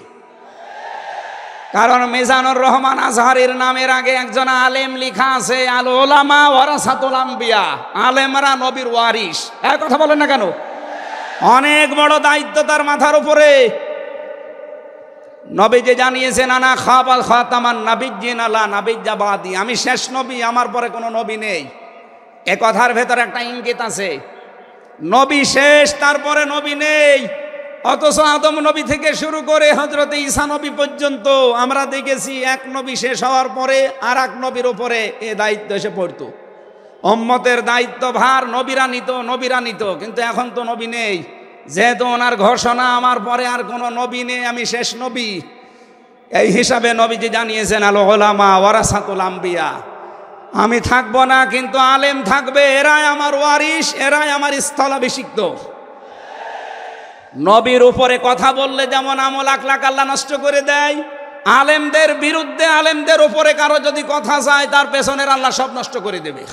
কারণ মিজানুর রহমান আজহারীর নামের আগে একজন আলেম লেখা আছে, আল উলামা ওয়ারাসাতুল আম্বিয়া, আলেমরা নবীর ওয়ারিস। এই কথা বলেন না কেন? অনেক বড় দায়িত্ব তার মাথার উপরে। নবী যে জানিয়েছেন আনা খাবাল খাতামান নাবিয়্যিন লা নাবিয়্যা বাদি, আমি শেষ নবী, আমার পরে কোনো নবী নেই। এ কথার ভেতর একটা ইঙ্গিত আছে, নবী শেষ, তারপরে নবী নেই। অথচ আদম নবী থেকে শুরু করে হযরত ঈসা নবী পর্যন্ত আমরা দেখেছি এক নবী শেষ হওয়ার পরে আর এক নবীর উপরে এ দায়িত্ব এসে পড়তো। উম্মতের দায়িত্ব ভার নবীরা নিত, কিন্তু এখন তো নবী নেই। যেহেতু ওনার ঘোষণা আমার পরে আর কোনো নবী নেই, আমি শেষ নবী, এই হিসাবে নবীজি জানিয়েছেন আল উলামা ওয়ারাসাতুল আম্বিয়া, আমি থাকবো না কিন্তু আলেম থাকবে, এরাই আমার ওয়ারিস, এরাই আমার স্থলাভিষিক্ত। নবীর উপরে কথা বললে যেমন আমল আখলাক আল্লাহ নষ্ট করে দেয়, আলেমদের বিরুদ্ধে, আলেমদের উপরে কারো যদি কথা যায় তার পেছনের আল্লাহ সব নষ্ট করে দেবে।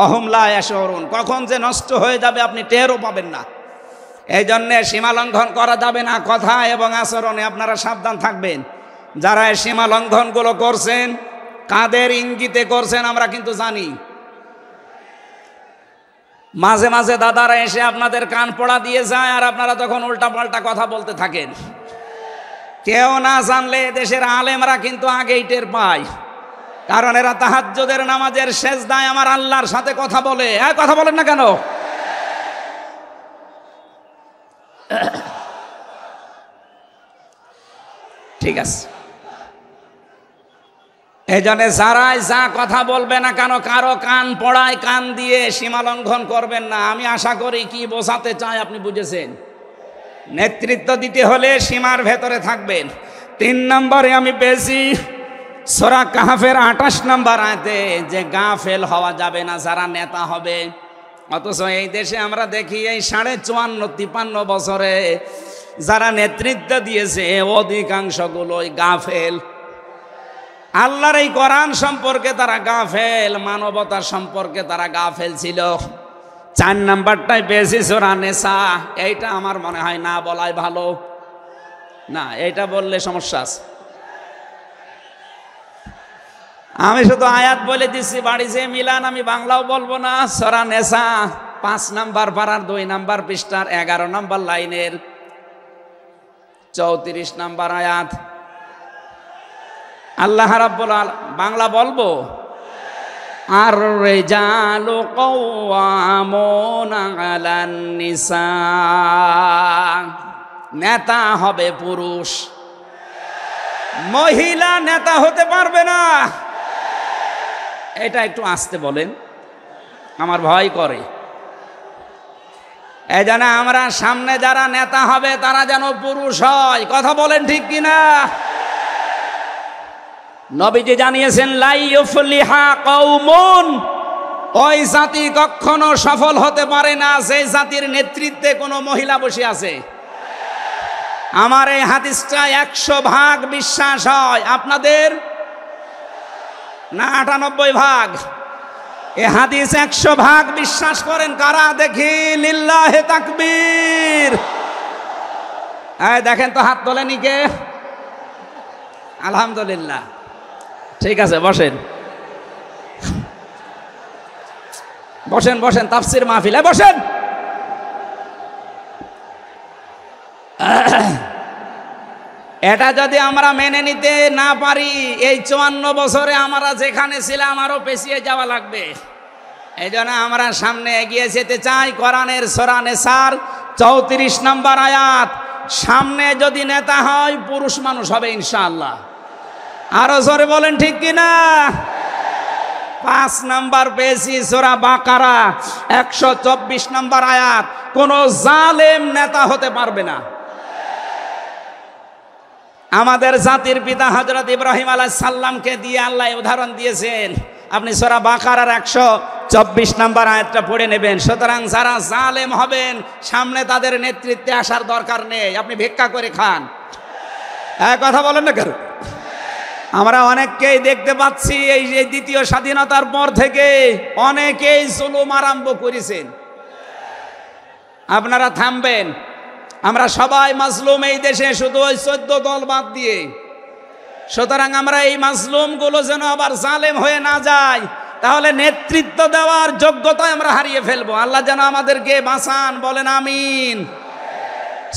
অহম লা ইয়াশউরুন, কখন যে নষ্ট হয়ে যাবে আপনি টেরও পাবেন না। এই জন্যে সীমা লঙ্ঘন করা যাবে না, কথা এবং আচরণে আপনারা সাবধান থাকবেন। যারা এই সীমা লঙ্ঘনগুলো করছেন, কাদের ইঙ্গিতে করছেন আমরা কিন্তু জানি। মাঝে মাঝে দাদারা এসে আপনাদের কান পড়া দিয়ে যায়, আর আপনারা তখন উল্টা পাল্টা কথা বলতে থাকেন। কেউ না জানলে দেশের আলেমরা কিন্তু আগেই টের পায়, কারণ এরা তাহাজ্জুদের নামাজের সেজদায় আমার আল্লাহর সাথে কথা বলে। কথা বলেন না কেন? ঠিক আছে, এই জন্য যারাই যা কথা বলবে না কেন, কারো কান পড়ায় কান দিয়ে সীমা লঙ্ঘন করবেন না। আমি আশা করি কি বোঝাতে চাই আপনি বুঝেছেন। নেতৃত্ব দিতে হলে সীমার ভেতরে থাকবেন। 3 নম্বরে আমি পেয়েছি সূরা কাহফের 28 নম্বর আয়াতে যে গাফেল হওয়া যাবে না যারা নেতা হবে। অথচ এই দেশে আমরা দেখি এই 54-53 বছরে যারা নেতৃত্ব দিয়েছে অধিকাংশগুলোই গাফেল। আল্লাহর এই কোরআন সম্পর্কে তারা গাফেল, মানবতার সম্পর্কে তারা গাফেল ছিল। 4 নাম্বারটাই পেয়েছি সূরা নিসা। এইটা আমার মনে হয় না বলাই ভালো, না এইটা বললে সমস্যা আছে। আমি শুধু আয়াত বলে দিচ্ছি, বাড়ি যে মিলান, আমি বাংলাও বলবো না। সূরা নিসা 5 নাম্বার পারার 2 নাম্বার পৃষ্ঠার 11 নাম্বার লাইনের 34 নাম্বার আয়াত। আল্লাহ রাব্বুল আলামিন, বাংলা বলবো, আর রিজালু কাওয়ামুনা আলান নিসা, নেতা হবে পুরুষ, মহিলা নেতা হতে পারবে না। এটা একটু আস্তে বলেন, আমার ভয় করে। এই জন্য আমরা সামনে যারা নেতা হবে তারা যেন পুরুষ হয়। কথা বলেন ঠিক কিনা? নবীজি জানিয়েছেন লা ইউফলিহা কওমুন, ওই জাতি কখনো সফল হতে পারে না যে জাতির নেতৃত্বে কোনো মহিলা বসে আছে। আমার এই হাদিসটা 100% বিশ্বাস হয়, আপনাদের না 98 ভাগ? এ হাদিস 100% বিশ্বাস করেন কারা? দেখি লিল্লাহে তাকবীর। এই দেখেন তো, হাত তোলেনি কে? আলহামদুলিল্লাহ। ঠিক আছে, বসেন বসেন বসেন, তাফসীর মাহফিলে বসেন। এটা যদি আমরা মেনে নিতে না পারি, এই 54 বছরে আমরা যেখানে ছিলাম আরো পেছিয়ে যাওয়া লাগবে। এই জন্য আমরা সামনে এগিয়ে যেতে চাই। কোরআনের সূরা নিসার 34 নম্বর আয়াত, সামনে যদি নেতা হয় পুরুষ মানুষ হবে ইনশাআল্লাহ। আরো জোরে বলেন ঠিক কিনা? 5 নাম্বার পেয়েছি সূরা বাকারা 124 নম্বর আয়াত, কোন জালেম নেতা হতে পারবে না। আমাদের জাতির পিতা হযরত ইব্রাহিম আলাইহিস সালামকে দিয়ে আল্লাহ উদাহরণ দিয়েছেন, আপনি সূরা বাকারার 124 নম্বর আয়াতটা পড়ে নেবেন। সুতরাং যারা জালেম হবেন সামনে তাদের নেতৃত্বে আসার দরকার নেই, আপনি ভিক্ষা করে খান। কথা বলেন না কেন? আমরা অনেককেই দেখতে পাচ্ছি এই যে দ্বিতীয় স্বাধীনতার পর থেকে অনেকেই জুলুম আরম্ভ করেছেন। আপনারা থামবেন, আমরা সবাই মাজলুম এই দেশে, শুধু ওই 14 দল বাদ দিয়ে। সুতরাং আমরা এই মাজলুমগুলো যেন আবার জালেম হয়ে না যায়, তাহলে নেতৃত্ব দেওয়ার যোগ্যতা আমরা হারিয়ে ফেলবো। আল্লাহ যেন আমাদেরকে বাঁচান, বলেন আমিন।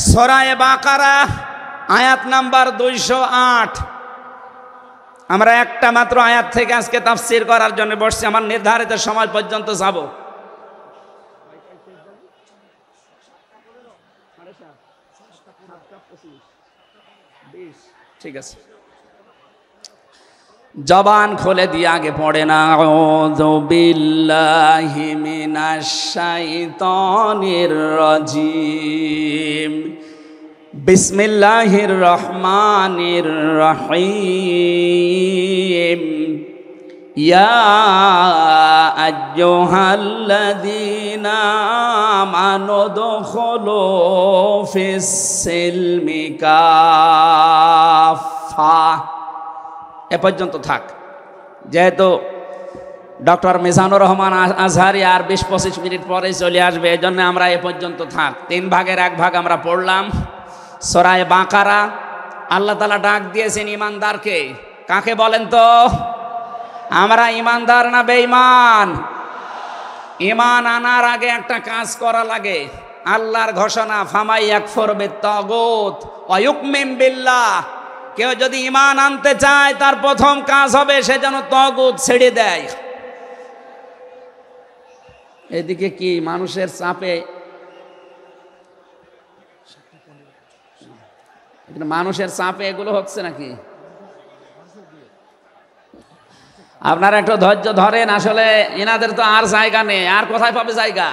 সূরা বাকারা আয়াত নাম্বার 208। আমরা একটা মাত্র আয়াত থেকে আজকে তাফসীর করার জন্য বসছি, আমার নির্ধারিত সময় পর্যন্ত যাব। ঠিক আছে, জবান খুলে দিয়ে আগে পড়ে না, আউযু বিল্লাহি মিনাশ শাইতানির রাজিম, বিসমিল্লাহির রহমানির রহিম, ইয়া আইয়ুহাল্লাযীনা আমানু দুখুলু ফিস সিলমি কাফা। এ পর্যন্ত থাক। যেহেতু ডক্টর মিজানুর রহমান আজহারি আর 20-25 মিনিট পরে চলে আসবে, এই জন্য আমরা এ পর্যন্ত থাক। 3 ভাগের 1 ভাগ আমরা পড়লাম। সূরা বাকারা আল্লাহ তাআলা ডাক দিয়েছেন ইমানদারকে। কাকে বলেন তো? আমরা ইমানদার না বেঈমান? ঈমান আনার আগে একটা কাজ করা লাগে। আল্লাহর ঘোষণা, ফামাই ইয়াকফুর বিত-তাগুত ওয়া ইউমিন বিল্লাহ। কেউ যদি ঈমান আনতে চায় তার প্রথম কাজ হবে সে যেন তাগুত ছেড়ে দেয়। এদিকে কি মানুষের চাপে, মানুষের চাপে এগুলো হচ্ছে নাকি? আপনারা একটু ধৈর্য ধরেন। আসলে এনাদের তো আর জায়গা নেই, আর কোথায় পাবে জায়গা?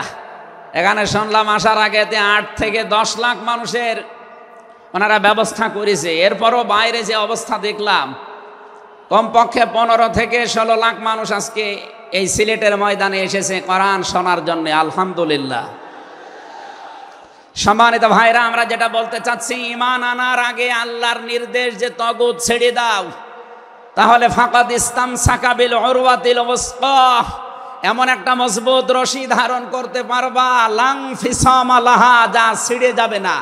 এখানে শুনলাম আসার আগে 8 থেকে 10 লাখ মানুষের ওনারা ব্যবস্থা করেছে। এরপরও বাইরে যে অবস্থা দেখলাম, কমপক্ষে 15 থেকে 16 লাখ মানুষ আজকে এই সিলেটের ময়দানে এসেছে কোরআন শোনার জন্য। আলহামদুলিল্লাহ। সম্মানিত ভাইরা, আমরা যেটা বলতে চাচ্ছি, ঈমান আনার আগে আল্লাহর নির্দেশ যে তাগুত ছেড়ে দাও, তাহলে ফাকাদ ইসতামসাকা বিল উরওয়াতিল ওয়াসকা, এমন একটা মজবুত রশি ধারণ করতে পারবা, লাং ফিসামা লাহা, যা ছিঁড়ে যাবে না।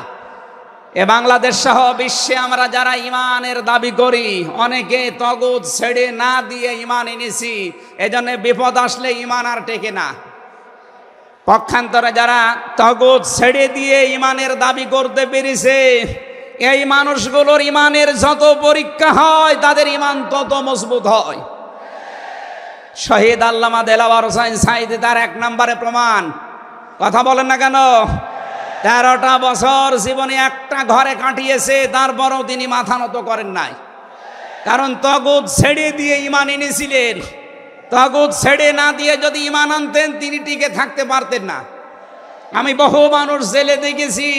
এ বাংলাদেশ সহ বিশ্বে আমরা যারা ঈমানের দাবি করি, অনেকে তাগুত ছেড়ে না দিয়ে ঈমান এনেছি। এজন্য বিপদ আসলে ঈমান আর টেকে না। পক্ষান্তরে যারা তাগুত ছেড়ে দিয়ে ঈমানের দাবি করতে পেরেছে, এই মানুষগুলোর ঈমানের যত পরীক্ষা হয় তাদের ঈমান তত মজবুত হয়। শহীদ আল্লামা দেলাওয়ার হোসাইন সাঈদী তার 1 নম্বরে প্রমাণ। কথা বলেন না কেন? 13টা বছর জীবনে একটা ঘরে কাটিয়েছে, তারপরও তিনি মাথা নত করেন নাই। কারণ তাগুত ছেড়ে দিয়ে ঈমান এনেছিলেন। তাগুত ছেড়ে না দিয়ে যদি ঈমান আনতেন তিনি টিকে থাকতে পারতেন না। আমি বহু মানুষ জেলে দেখেছি,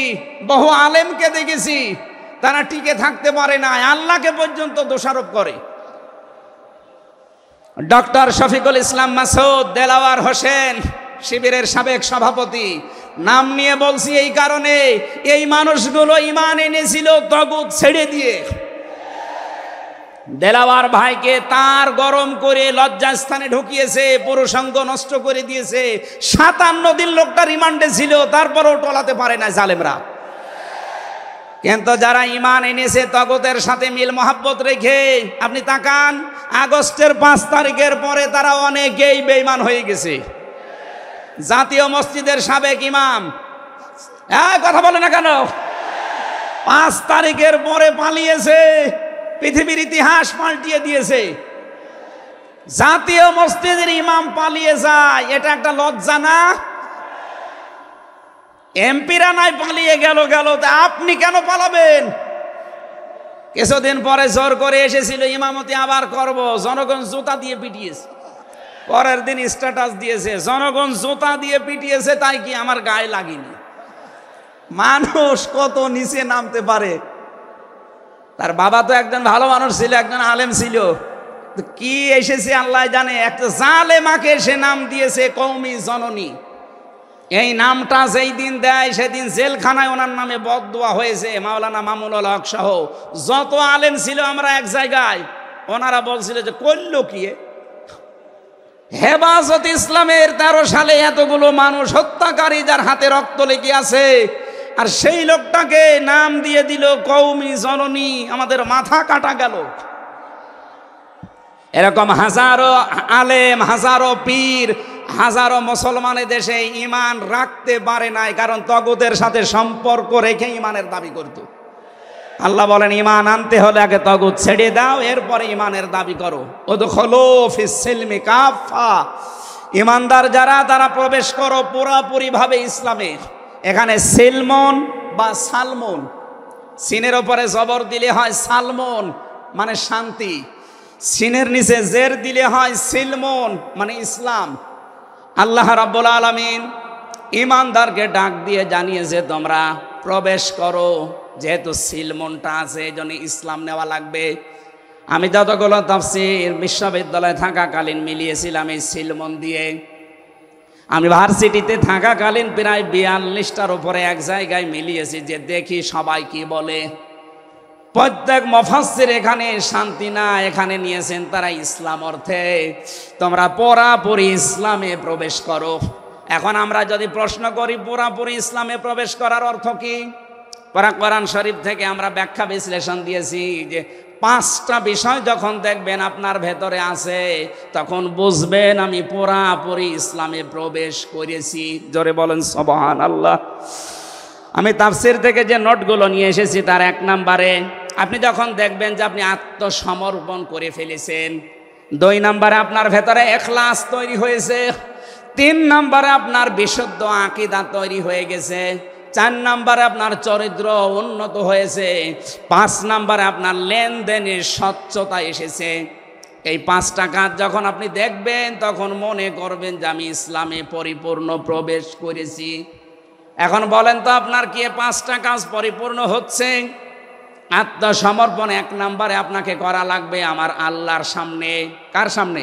বহু আলেমকে দেখেছি, তারা টিকে থাকতে পারে না, আল্লাহকে পর্যন্ত দোষারোপ করে। ডক্টর শফিকুল ইসলাম মাসুদ দেলাওয়ার হোসেন শিবিরের সাবেক সভাপতি, নাম নিয়ে বলছি এই কারণে, এই মানুষগুলো ঈমান এনেছিল তাগুত ছেড়ে দিয়ে। দেলাওয়ার ভাইকে তার গরম করে লজ্জাস্থানে ঢুকিয়েছে, পুরুষাঙ্গ নষ্ট করে দিয়েছে। 57 দিন লোকটা রিমান্ডে ছিল, তারপরেও টলাতে পারে না জালেমরা। কিন্তু যারা ঈমান এনেছে তাগুতের সাথে মিল মহাব্বত রেখে, আপনি তাকান, আগস্টের 5 তারিখের পরে তারা অনেকেই বেঈমান হয়ে গেছে। জাতীয় মসজিদের সাবেক ইমাম, কথা বলে না কেন? 5 তারিখের পরে পালিয়েছে, পৃথিবীর ইতিহাস পাল্টিয়ে দিয়েছে। জাতীয় মসজিদের ইমাম পালিয়ে যায়, এটা একটা লজ্জা না? এমপিরা নাই পালিয়ে গেল, তা আপনি কেন পালাবেন? কিছুদিন পরে জোর করে এসেছিল ইমামতি আবার করব, জনগণ জুতা দিয়ে পিটিয়েছে। পরের দিন স্ট্যাটাস দিয়েছে, জনগণ জুতা দিয়ে পিটিয়েছে, তাই কি আমার গায়ে লাগেনি। মানুষ কত নিচে নামতে পারে। তার বাবা তো একজন ভালো মানুষ ছিল, একজন আলেম ছিল, কি এসেছে আল্লাহ জানে। একটা জালেমাকে সে নাম দিয়েছে কওমি জননী। এই নামটা যেই দিন দেয় সেদিন জেলখানায় ওনার নামে বদদোয়া হয়েছে। মাওলানা মামুনুল হক সহ যত আলেম ছিল আমরা এক জায়গায়, ওনারা বলছিল যে করল কি হেফাজত ইসলামের 13 সালে এতগুলো মানুষ হত্যাকারী যার হাতে রক্ত লেগে আছে, আর সেই লোকটাকে নাম দিয়ে দিল কওমি জননী। আমাদের মাথা কাটা গেল। এরকম হাজারো আলেম, হাজারো পীর, হাজারো মুসলমানের দেশে ঈমান রাখতে পারে নাই, কারণ তগুতের সাথে সম্পর্ক রেখে ঈমানের দাবি করত। আল্লাহ বলেন ঈমান আনতে হলে আগে তগুত ছেড়ে দাও, এরপরে ঈমানের দাবি করো। উদখুলু ফিস সিলমি কাফা, ঈমানদার যারা তারা প্রবেশ করো পুরোপুরি ভাবে ইসলামে। এখানে সিলমন বা সালমন, সিনের উপরে জবর দিলে হয় সালমন মানে শান্তি, সিনের নিচে জের দিলে হয় সিলমন মানে ইসলাম। আল্লাহ রাব্বুল আলামিন ঈমানদারকে ডাক দিয়ে জানিয়েছে তোমরা প্রবেশ করো। যেহেতু সিলমনটা আছে এই জন্য ইসলাম নেওয়া লাগবে। আমি যতগুলো তাফসীর বিশ্ববিদ্যালয়ে থাকাকালীন মিলিয়েছিলাম এই সিলমন দিয়ে। আমি ভার্সিটিতে থাকাকালীন প্রায় 42টার উপরে এক জায়গায় মিলিয়েছি, যে দেখি সবাই কি বলে। প্রত্যেক মুফাসসির এখানে শান্তি না, এখানে নিয়েছেন তারা ইসলাম অর্থে তোমরা পুরাপুরি ইসলামে প্রবেশ করো। এখন আমরা যদি প্রশ্ন করি পুরাপুরি ইসলামে প্রবেশ করার অর্থ কি, কোরআন শরীফ থেকে আমরা ব্যাখ্যা বিশ্লেষণ দিয়েছি যে 5টা বিষয় যখন দেখবেন আপনার ভেতরে আছে তখন বুঝবেন আমি পুরাপুরি ইসলামে প্রবেশ করেছি। জোরে বলেন সুবহানাল্লাহ। আমি তাফসীর থেকে যে নোটগুলো নিয়ে এসেছি তার 1 নম্বরে আপনি যখন দেখবেন যে আপনি আত্মসমর্পণ করে ফেলেছেন, 2 নম্বরে আপনার ভেতরে ইখলাস তৈরি হয়েছে, 3 নম্বরে আপনার বিশুদ্ধ আকীদা তৈরি হয়ে গেছে, 4 নম্বরে আপনার চরিত্র উন্নত হয়েছে, 5 নম্বরে আপনার লেনদেনের স্বচ্ছতা এসেছে। এই 5টা কাজ যখন আপনি দেখবেন তখন মনে করবেন যে আমি ইসলামে পরিপূর্ণ প্রবেশ করেছি। এখন বলেন তো আপনার কি 5টা কাজ পরিপূর্ণ হচ্ছে? আত্মসমর্পণ 1 নম্বরে আপনাকে করা লাগবে আমার আল্লাহর সামনে। কার সামনে?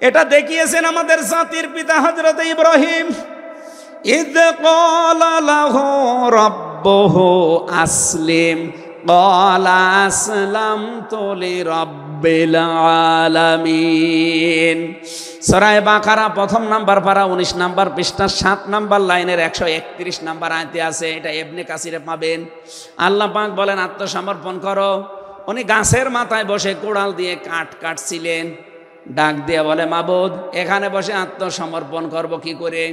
এটা দেখিয়েছেন আমাদের জাতির পিতা হযরত ইব্রাহিম। ইয ক্বালা লাহু রাব্বুহু আসলিম ক্বালা আসলামতু লিরাব্বিল আলামিন। সূরা বাকারা 1 নম্বর পারা 19 নম্বর পৃষ্ঠা 7 নম্বর লাইনের 131 নম্বর আয়াতে আছে। এটা ইবনে কাসিরে পাবেন। আল্লাহ পাক বলেন আত্মসমর্পণ করো। উনি গাছের মাথায় বসে কোড়াল দিয়ে কাঠ কাটছিলেন, ডাক দিয়ে বলে মাবুদ এখানে বসে আত্মসমর্পণ করব কি করে?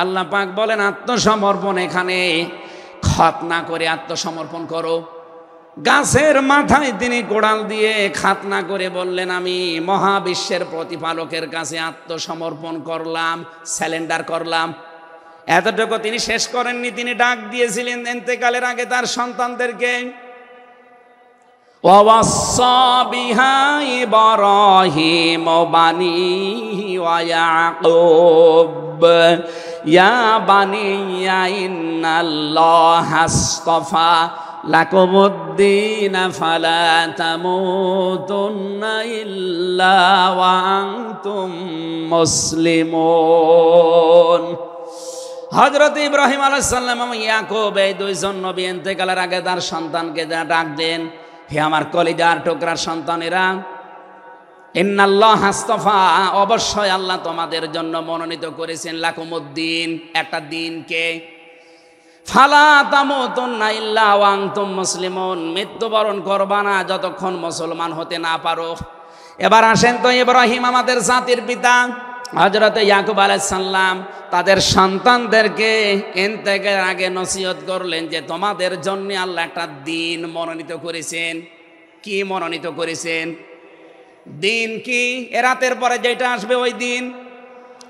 আল্লাহ পাক বলেন আত্মসমর্পণ এখানে খতনা করে আত্মসমর্পণ করো। গাছের মাথায় তিনি কোড়াল দিয়ে খাতনা করে বললেন আমি মহাবিশ্বের প্রতিপালকের কাছে আত্মসমর্পণ করলাম, স্যালেন্ডার করলাম। এতটুকু তিনি শেষ করেননি, তিনি ডাক দিয়েছিলেন ইন্তেকালের আগে তার সন্তানদেরকে। ওয়াসাা বিহা ইব্রাহিম বানিহি ওয়া ইয়াকুব ইয়া বানিয়া ইন্নাল্লাহা আসতাফা লাকুমুদ্দিন ফালা তামুতুন্না ইল্লা ওয়া আনতুম মুসলিমুন। হযরত ইব্রাহিম আলাইহিস সালাম এবং ইয়াকুব এই 2 জন নবী ইন্তেকালের আগে তার সন্তানকে ডাক দেন, হে আমার কলিজার টুকরার সন্তানেরা, ইন্নাল্লাহা আসতাফা অবশ্যই আল্লাহ তোমাদের জন্য মনোনীত করেছেন লাকুমুদ্দিন একটা দিনকে, ফালা তামুতুন্না ইল্লা ওয়া আনতুম মুসলিমুন মৃত্যুবরণ করবা না যতক্ষণ মুসলমান হতে না পারো। এবার আসেন তো ইব্রাহিম আমাদের জাতির পিতা, হযরত ইয়াকুব আলাইহিস সালাম তাদের সন্তানদেরকে ইন্তেকালের আগে নসিহত করলেন যে তোমাদের জন্য আল্লাহ একটা দিন মনোনীত করেছেন। কি মনোনীত করেছেন? দিন কি? এ রাতের পরে যেটা আসবে ওই দিন।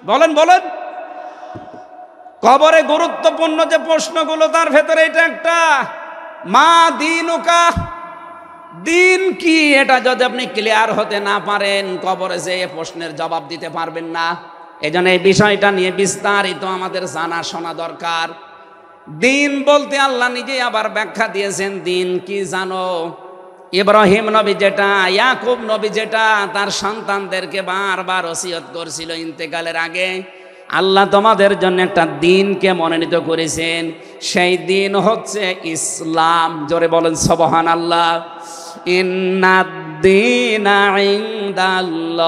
বলেন বলেন। কবরে গুরুত্বপূর্ণ যে প্রশ্নগুলো তার ভেতরে এটা একটা, মা দিনুকা, দিন কি? এটা যদি আপনি ক্লিয়ার হতে না পারেন কবরে যে প্রশ্নের জবাব দিতে পারবেন না। এজন্য এই বিষয়টা নিয়ে বিস্তারিত আমাদের জানা শোনা দরকার। দিন বলতে আল্লাহ নিজেই আবার ব্যাখ্যা দিয়েছেন, দিন কি জানো? ইব্রাহিম নবী যেটা, ইয়াকুব নবী যেটা তার সন্তানদেরকে বারবার ওসিয়ত করছিল ইন্তেকালের আগে, আল্লাহ তোমাদের জন্য একটা দিনকে মনোনীত করেছেন, সেই দিন হচ্ছে ইসলাম। জোরে বলেন সুবহানাল্লাহ। ইন্নাদ-দীনা ইনদাল্লাহিল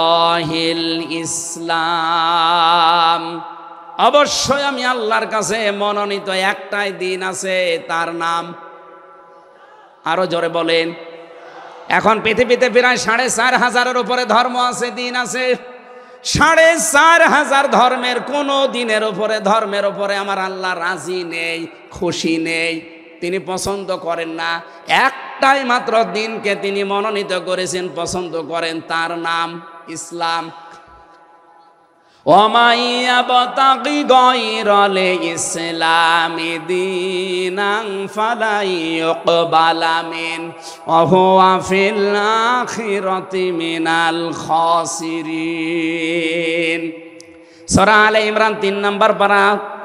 ইসলাম। অবশ্যই আমি আল্লাহর কাছে মনোনীত একটাই দিন আছে, তার নাম, আরো জোরে বলেন। এখন পৃথিবীতে প্রায় 4,500-এর উপরে ধর্ম আছে, দিন আছে। 4,500 ধর্মের কোন দিনের উপরে, ধর্মের উপরে আমার আল্লাহ রাজি নেই, খুশি নেই, তিনি পছন্দ করেন না। একটাই মাত্র দিনকে তিনি মনোনীত করেছেন, পছন্দ করেন, তার নাম ইসলাম। وَمَن يَبْتَغِ غَيْرَ الْإِسْلَامِ دِينًا فَلَن يُقْبَلَ مِنْهُ وَهُوَ فِي الْآخِرَةِ مِنَ الْخَاسِرِينَ। সূরা আলে ইমরান 3 নম্বর পারা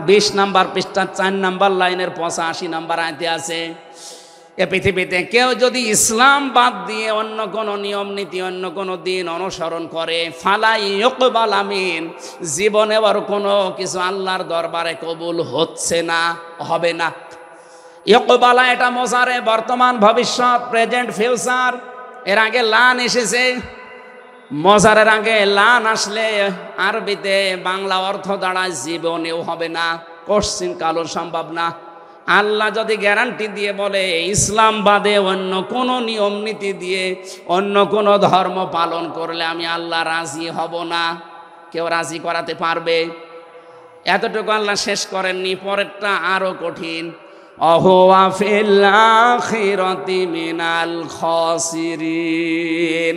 20 নম্বর পৃষ্ঠা 4 নম্বর লাইনের 85 নম্বর আয়াতে আছে, এ পৃথিবীতে কেউ যদি ইসলাম বাদ দিয়ে অন্য কোনো নিয়ম নীতি, অন্য কোনো দিন অনুসরণ করে, ফালাই ইউকবাল মিন, জীবনে আর কোনো কিছু আল্লাহর দরবারে কবুল হচ্ছে না, হবে না। ইউকবালা এটা মোজারে, বর্তমান, ভবিষ্যৎ, প্রেজেন্ট, ফিউচার। এর আগে লান এসেছে, মজারের আগে লান আসলে আরবিতে বাংলা অর্থ দাঁড়ায় জীবনেও হবে না, কোশ্চিন কালো সম্ভব না। আল্লাহ যদি গ্যারান্টি দিয়ে বলে ইসলাম বাদে অন্য কোনো নিয়ম নীতি দিয়ে অন্য কোনো ধর্ম পালন করলে আমি আল্লাহ রাজি হব না, কেউ রাজি করাতে পারবে? এতটুকু আল্লাহ শেষ করেননি, পরেরটা আরো কঠিন। অহুয়া ফিল আখিরাতি মিনাল খাসিরিন।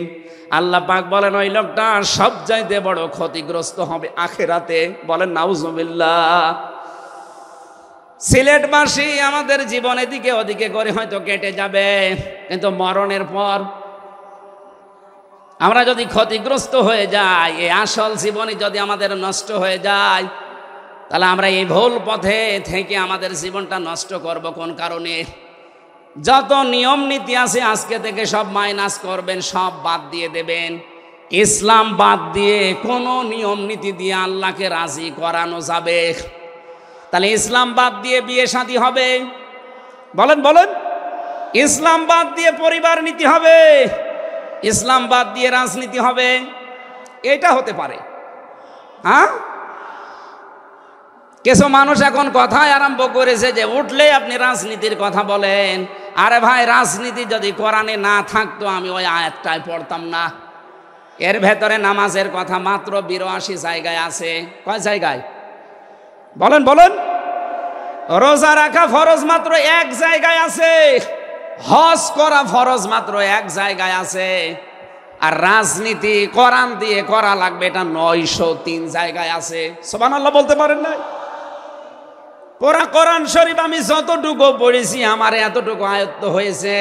আল্লাহ পাক বলেন ওই লোকটা সবচাইতে বড় ক্ষতিগ্রস্ত হবে আখিরাতে। বলেন নাউজুবিল্লাহ। সিলেটবাসী আমাদের জীবন এদিকে ওদিকে করে হয়তো কেটে যাবে, কিন্তু মরণের পর আমরা যদি ক্ষতিগ্রস্ত হয়ে যাই, এই আসল জীবনই যদি আমাদের নষ্ট হয়ে যায়, তাহলে আমরা এই ভুল পথে থেকে আমাদের জীবনটা নষ্ট করব কোন কারণে? যত নিয়ম নীতি আছে আজকে থেকে সব মাইনাস করবেন, সব বাদ দিয়ে দেবেন। ইসলাম বাদ দিয়ে কোনো নিয়ম নীতি দিয়ে আল্লাহকে রাজি করানো যাবে? তাহলে ইসলাম বাদ দিয়ে বিয়ে শাদী হবে? বলেন বলেন। ইসলাম বাদ দিয়ে পরিবার নীতি হবে? ইসলাম বাদ দিয়ে রাজনীতি হবে? এটা হতে পারে। হ্যাঁ, কিছু মানুষ এখন কথাই আরম্ভ করেছে যে উঠলে আপনি রাজনীতির কথা বলেন। আরে ভাই, রাজনীতি যদি কোরআনে না থাকতো আমি ওই আয়াতটাই পড়তাম না। এর ভেতরে নামাজের কথা মাত্র 82 জায়গায় আছে। কয় জায়গায়? বলেন বলেন। রোজা রাখা ফরজ মাত্র 1 জায়গায় আছে। হজ করা ফরজ মাত্র 1 জায়গায় আছে। আর রাজনীতি কোরআন দিয়ে করা লাগবে এটা 903 জায়গায় আছে। সুবহানাল্লাহ বলতে পারেন না? পুরা কোরআন শরীফ আমি যতটুকু পড়েছি আমার এতটুকু আয়ত্ত হয়েছে।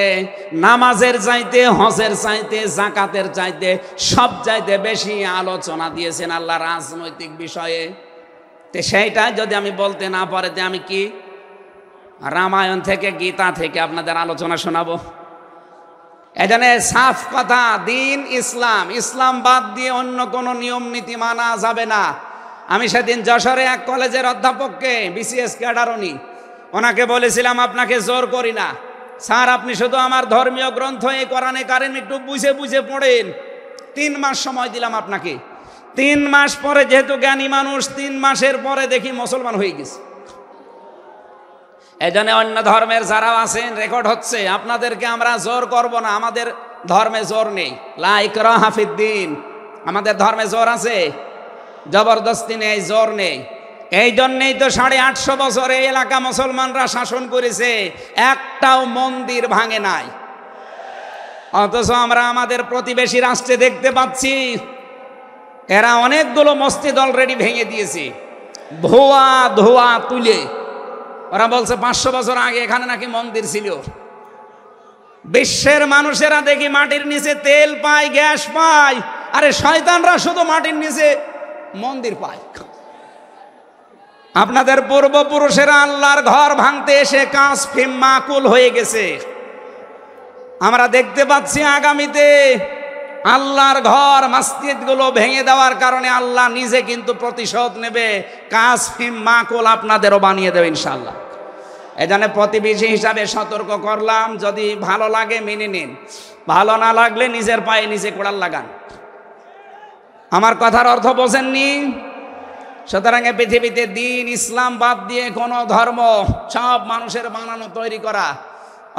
নামাজের চাইতে, হজের চাইতে, যাকাতের চাইতে সব চাইতে বেশি আলোচনা দিয়েছেন আল্লাহ রাজনৈতিক বিষয়ে। তো সেইটা যদি আমি বলতে না পারে, আমি কি রামায়ণ থেকে, গীতা থেকে আপনাদের আলোচনা শোনাবো? এখানে সাফ কথা, দিন ইসলাম, ইসলাম বাদ দিয়ে অন্য কোনো নিয়ম নীতি মানা যাবে না। আমি সেদিন যশোরে এক কলেজের অধ্যাপককে, বিসিএস ক্যাডার উনি, ওনাকে বলেছিলাম আপনাকে জোর করি না স্যার, আপনি শুধু আমার ধর্মীয় গ্রন্থ এই কোরআনে কারিম একটু বুঝে বুঝে পড়েন। 3 মাস সময় দিলাম আপনাকে। 3 মাস পরে, যেহেতু জ্ঞানী মানুষ, 3 মাসের পরে দেখি মুসলমান হয়ে গেছে। এজন্য অন্য ধর্মের যারা আছেন, রেকর্ড হচ্ছে, আপনাদেরকে আমরা জোর করব না, আমাদের ধর্মে জোর নেই। লা ইকরাহা ফিদ্দিন, আমাদের ধর্মে জোর আছে, জবরদস্তি নেই, জোর নেই। এই জন্যেই তো 850 বছর এই এলাকা মুসলমানরা শাসন করেছে, একটাও মন্দির ভাঙে নাই। অথচ আমরা আমাদের প্রতিবেশী রাষ্ট্রে দেখতে পাচ্ছি এরা অনেকগুলো মসজিদ অলরেডি ভেঙে দিয়েছে, ধোয়া ধোয়া তুলে। ওরা বলছে 500 বছর আগে এখানে নাকি মন্দির ছিল। বিশ্বের মানুষেরা দেখি মাটির নিচে তেল পায়, গ্যাস পায়, আরে শয়তানরা শুধু মাটির নিচে মন্দির পায়। আপনাদের পূর্বপুরুষেরা আল্লাহর ঘর ভাঙতে এসে কাঁচ ফিম মাকুল হয়ে গেছে। আমরা দেখতে পাচ্ছি আগামীতে আল্লাহর ঘর মসজিদগুলো ভেঙে দেওয়ার কারণে আল্লাহ নিজে কিন্তু প্রতিশোধ নেবে। কাসফিম মাকুল আপনাদেরও বানিয়ে দেবে ইনশাআল্লাহ। এজন্য প্রতিবেশী হিসাবে সতর্ক করলাম, যদি ভালো লাগে মেনে নিন, ভালো না লাগলে নিজের পায়ে নিজে কোড়াল লাগান। আমার কথার অর্থ বোঝেননি? সুতরাং পৃথিবীতে দিন ইসলাম বাদ দিয়ে কোনো ধর্ম সব মানুষের বানানো তৈরি করা,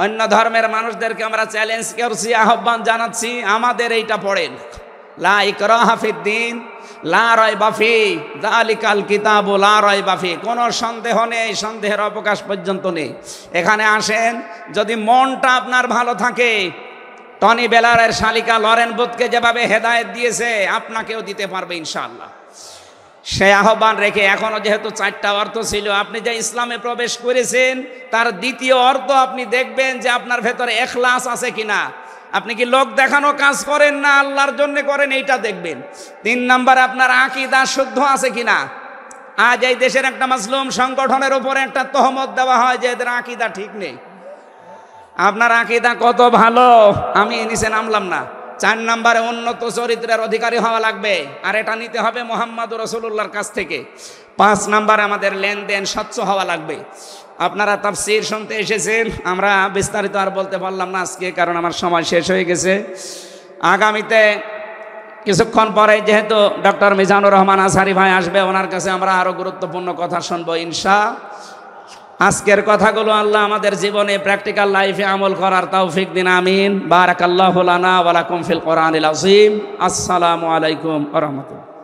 অন্য ধর্মের মানুষদেরকে আমরা চ্যালেঞ্জ করছি, আহ্বান জানাচ্ছি, আমাদের এইটা পড়েন, লা ইকরাহা ফিদ্দিন লা রাইবা ফি যালিকাল কিতাবু লা রাইবা ফি। কোনো সন্দেহ নেই, সন্দেহের অবকাশ পর্যন্ত নেই। এখানে আসেন, যদি মনটা আপনার ভালো থাকে, টনি বেলারের শালিকা লরেন বুথকে যেভাবে হেদায়েত দিয়েছে আপনাকেও দিতে পারবে ইনশাআল্লাহ। সে আহ্বান রেখে, এখনো যেহেতু 4টা অর্থ ছিল, আপনি যে ইসলামে প্রবেশ করেছেন তার দ্বিতীয় অর্থ আপনি দেখবেন যে আপনার ভেতরে ইখলাস আছে কিনা, আপনি কি লোক দেখানো কাজ করেন না আল্লাহর জন্য করেন, এইটা দেখবেন। 3 নম্বরে আপনার আকীদা শুদ্ধ আছে কিনা। আজ এই দেশের একটা মাসলুম সংগঠনের উপরে একটা তহমত দেওয়া হয় যে এদের আকীদা ঠিক নেই। আপনার আকীদা কত ভালো, আমি নিচে নামলাম না। 4 নম্বরে উন্নত চরিত্রের অধিকারী হওয়া লাগবে, আর এটা নিতে হবে মুহাম্মদুর রাসূলুল্লাহর কাছ থেকে। 5 নম্বরে আমাদের লেনদেন স্বচ্ছ হওয়া লাগবে। আপনারা তাফসীর শুনতে এসেছেন, আমরা বিস্তারিত আর বলতে পারলাম না আজকে, কারণ আমার সময় শেষ হয়ে গেছে। আগামীতে কিছুক্ষণ পরে যেহেতু ডক্টর মিজানুর রহমান আজহারি ভাই আসবে, ওনার কাছে আমরা আরো গুরুত্বপূর্ণ কথা শুনবো ইনশাআল্লাহ। আজকের কথাগুলো আল্লাহ আমাদের জীবনে প্র্যাকটিক্যাল লাইফে আমল করার তৌফিক দিন, আমিন। বারাকাল্লাহু লানা ওয়া লাকুম ফিল কোরআনিল আযীম। আসসালামু আলাইকুম ওয়া রাহমাতুল্লাহ।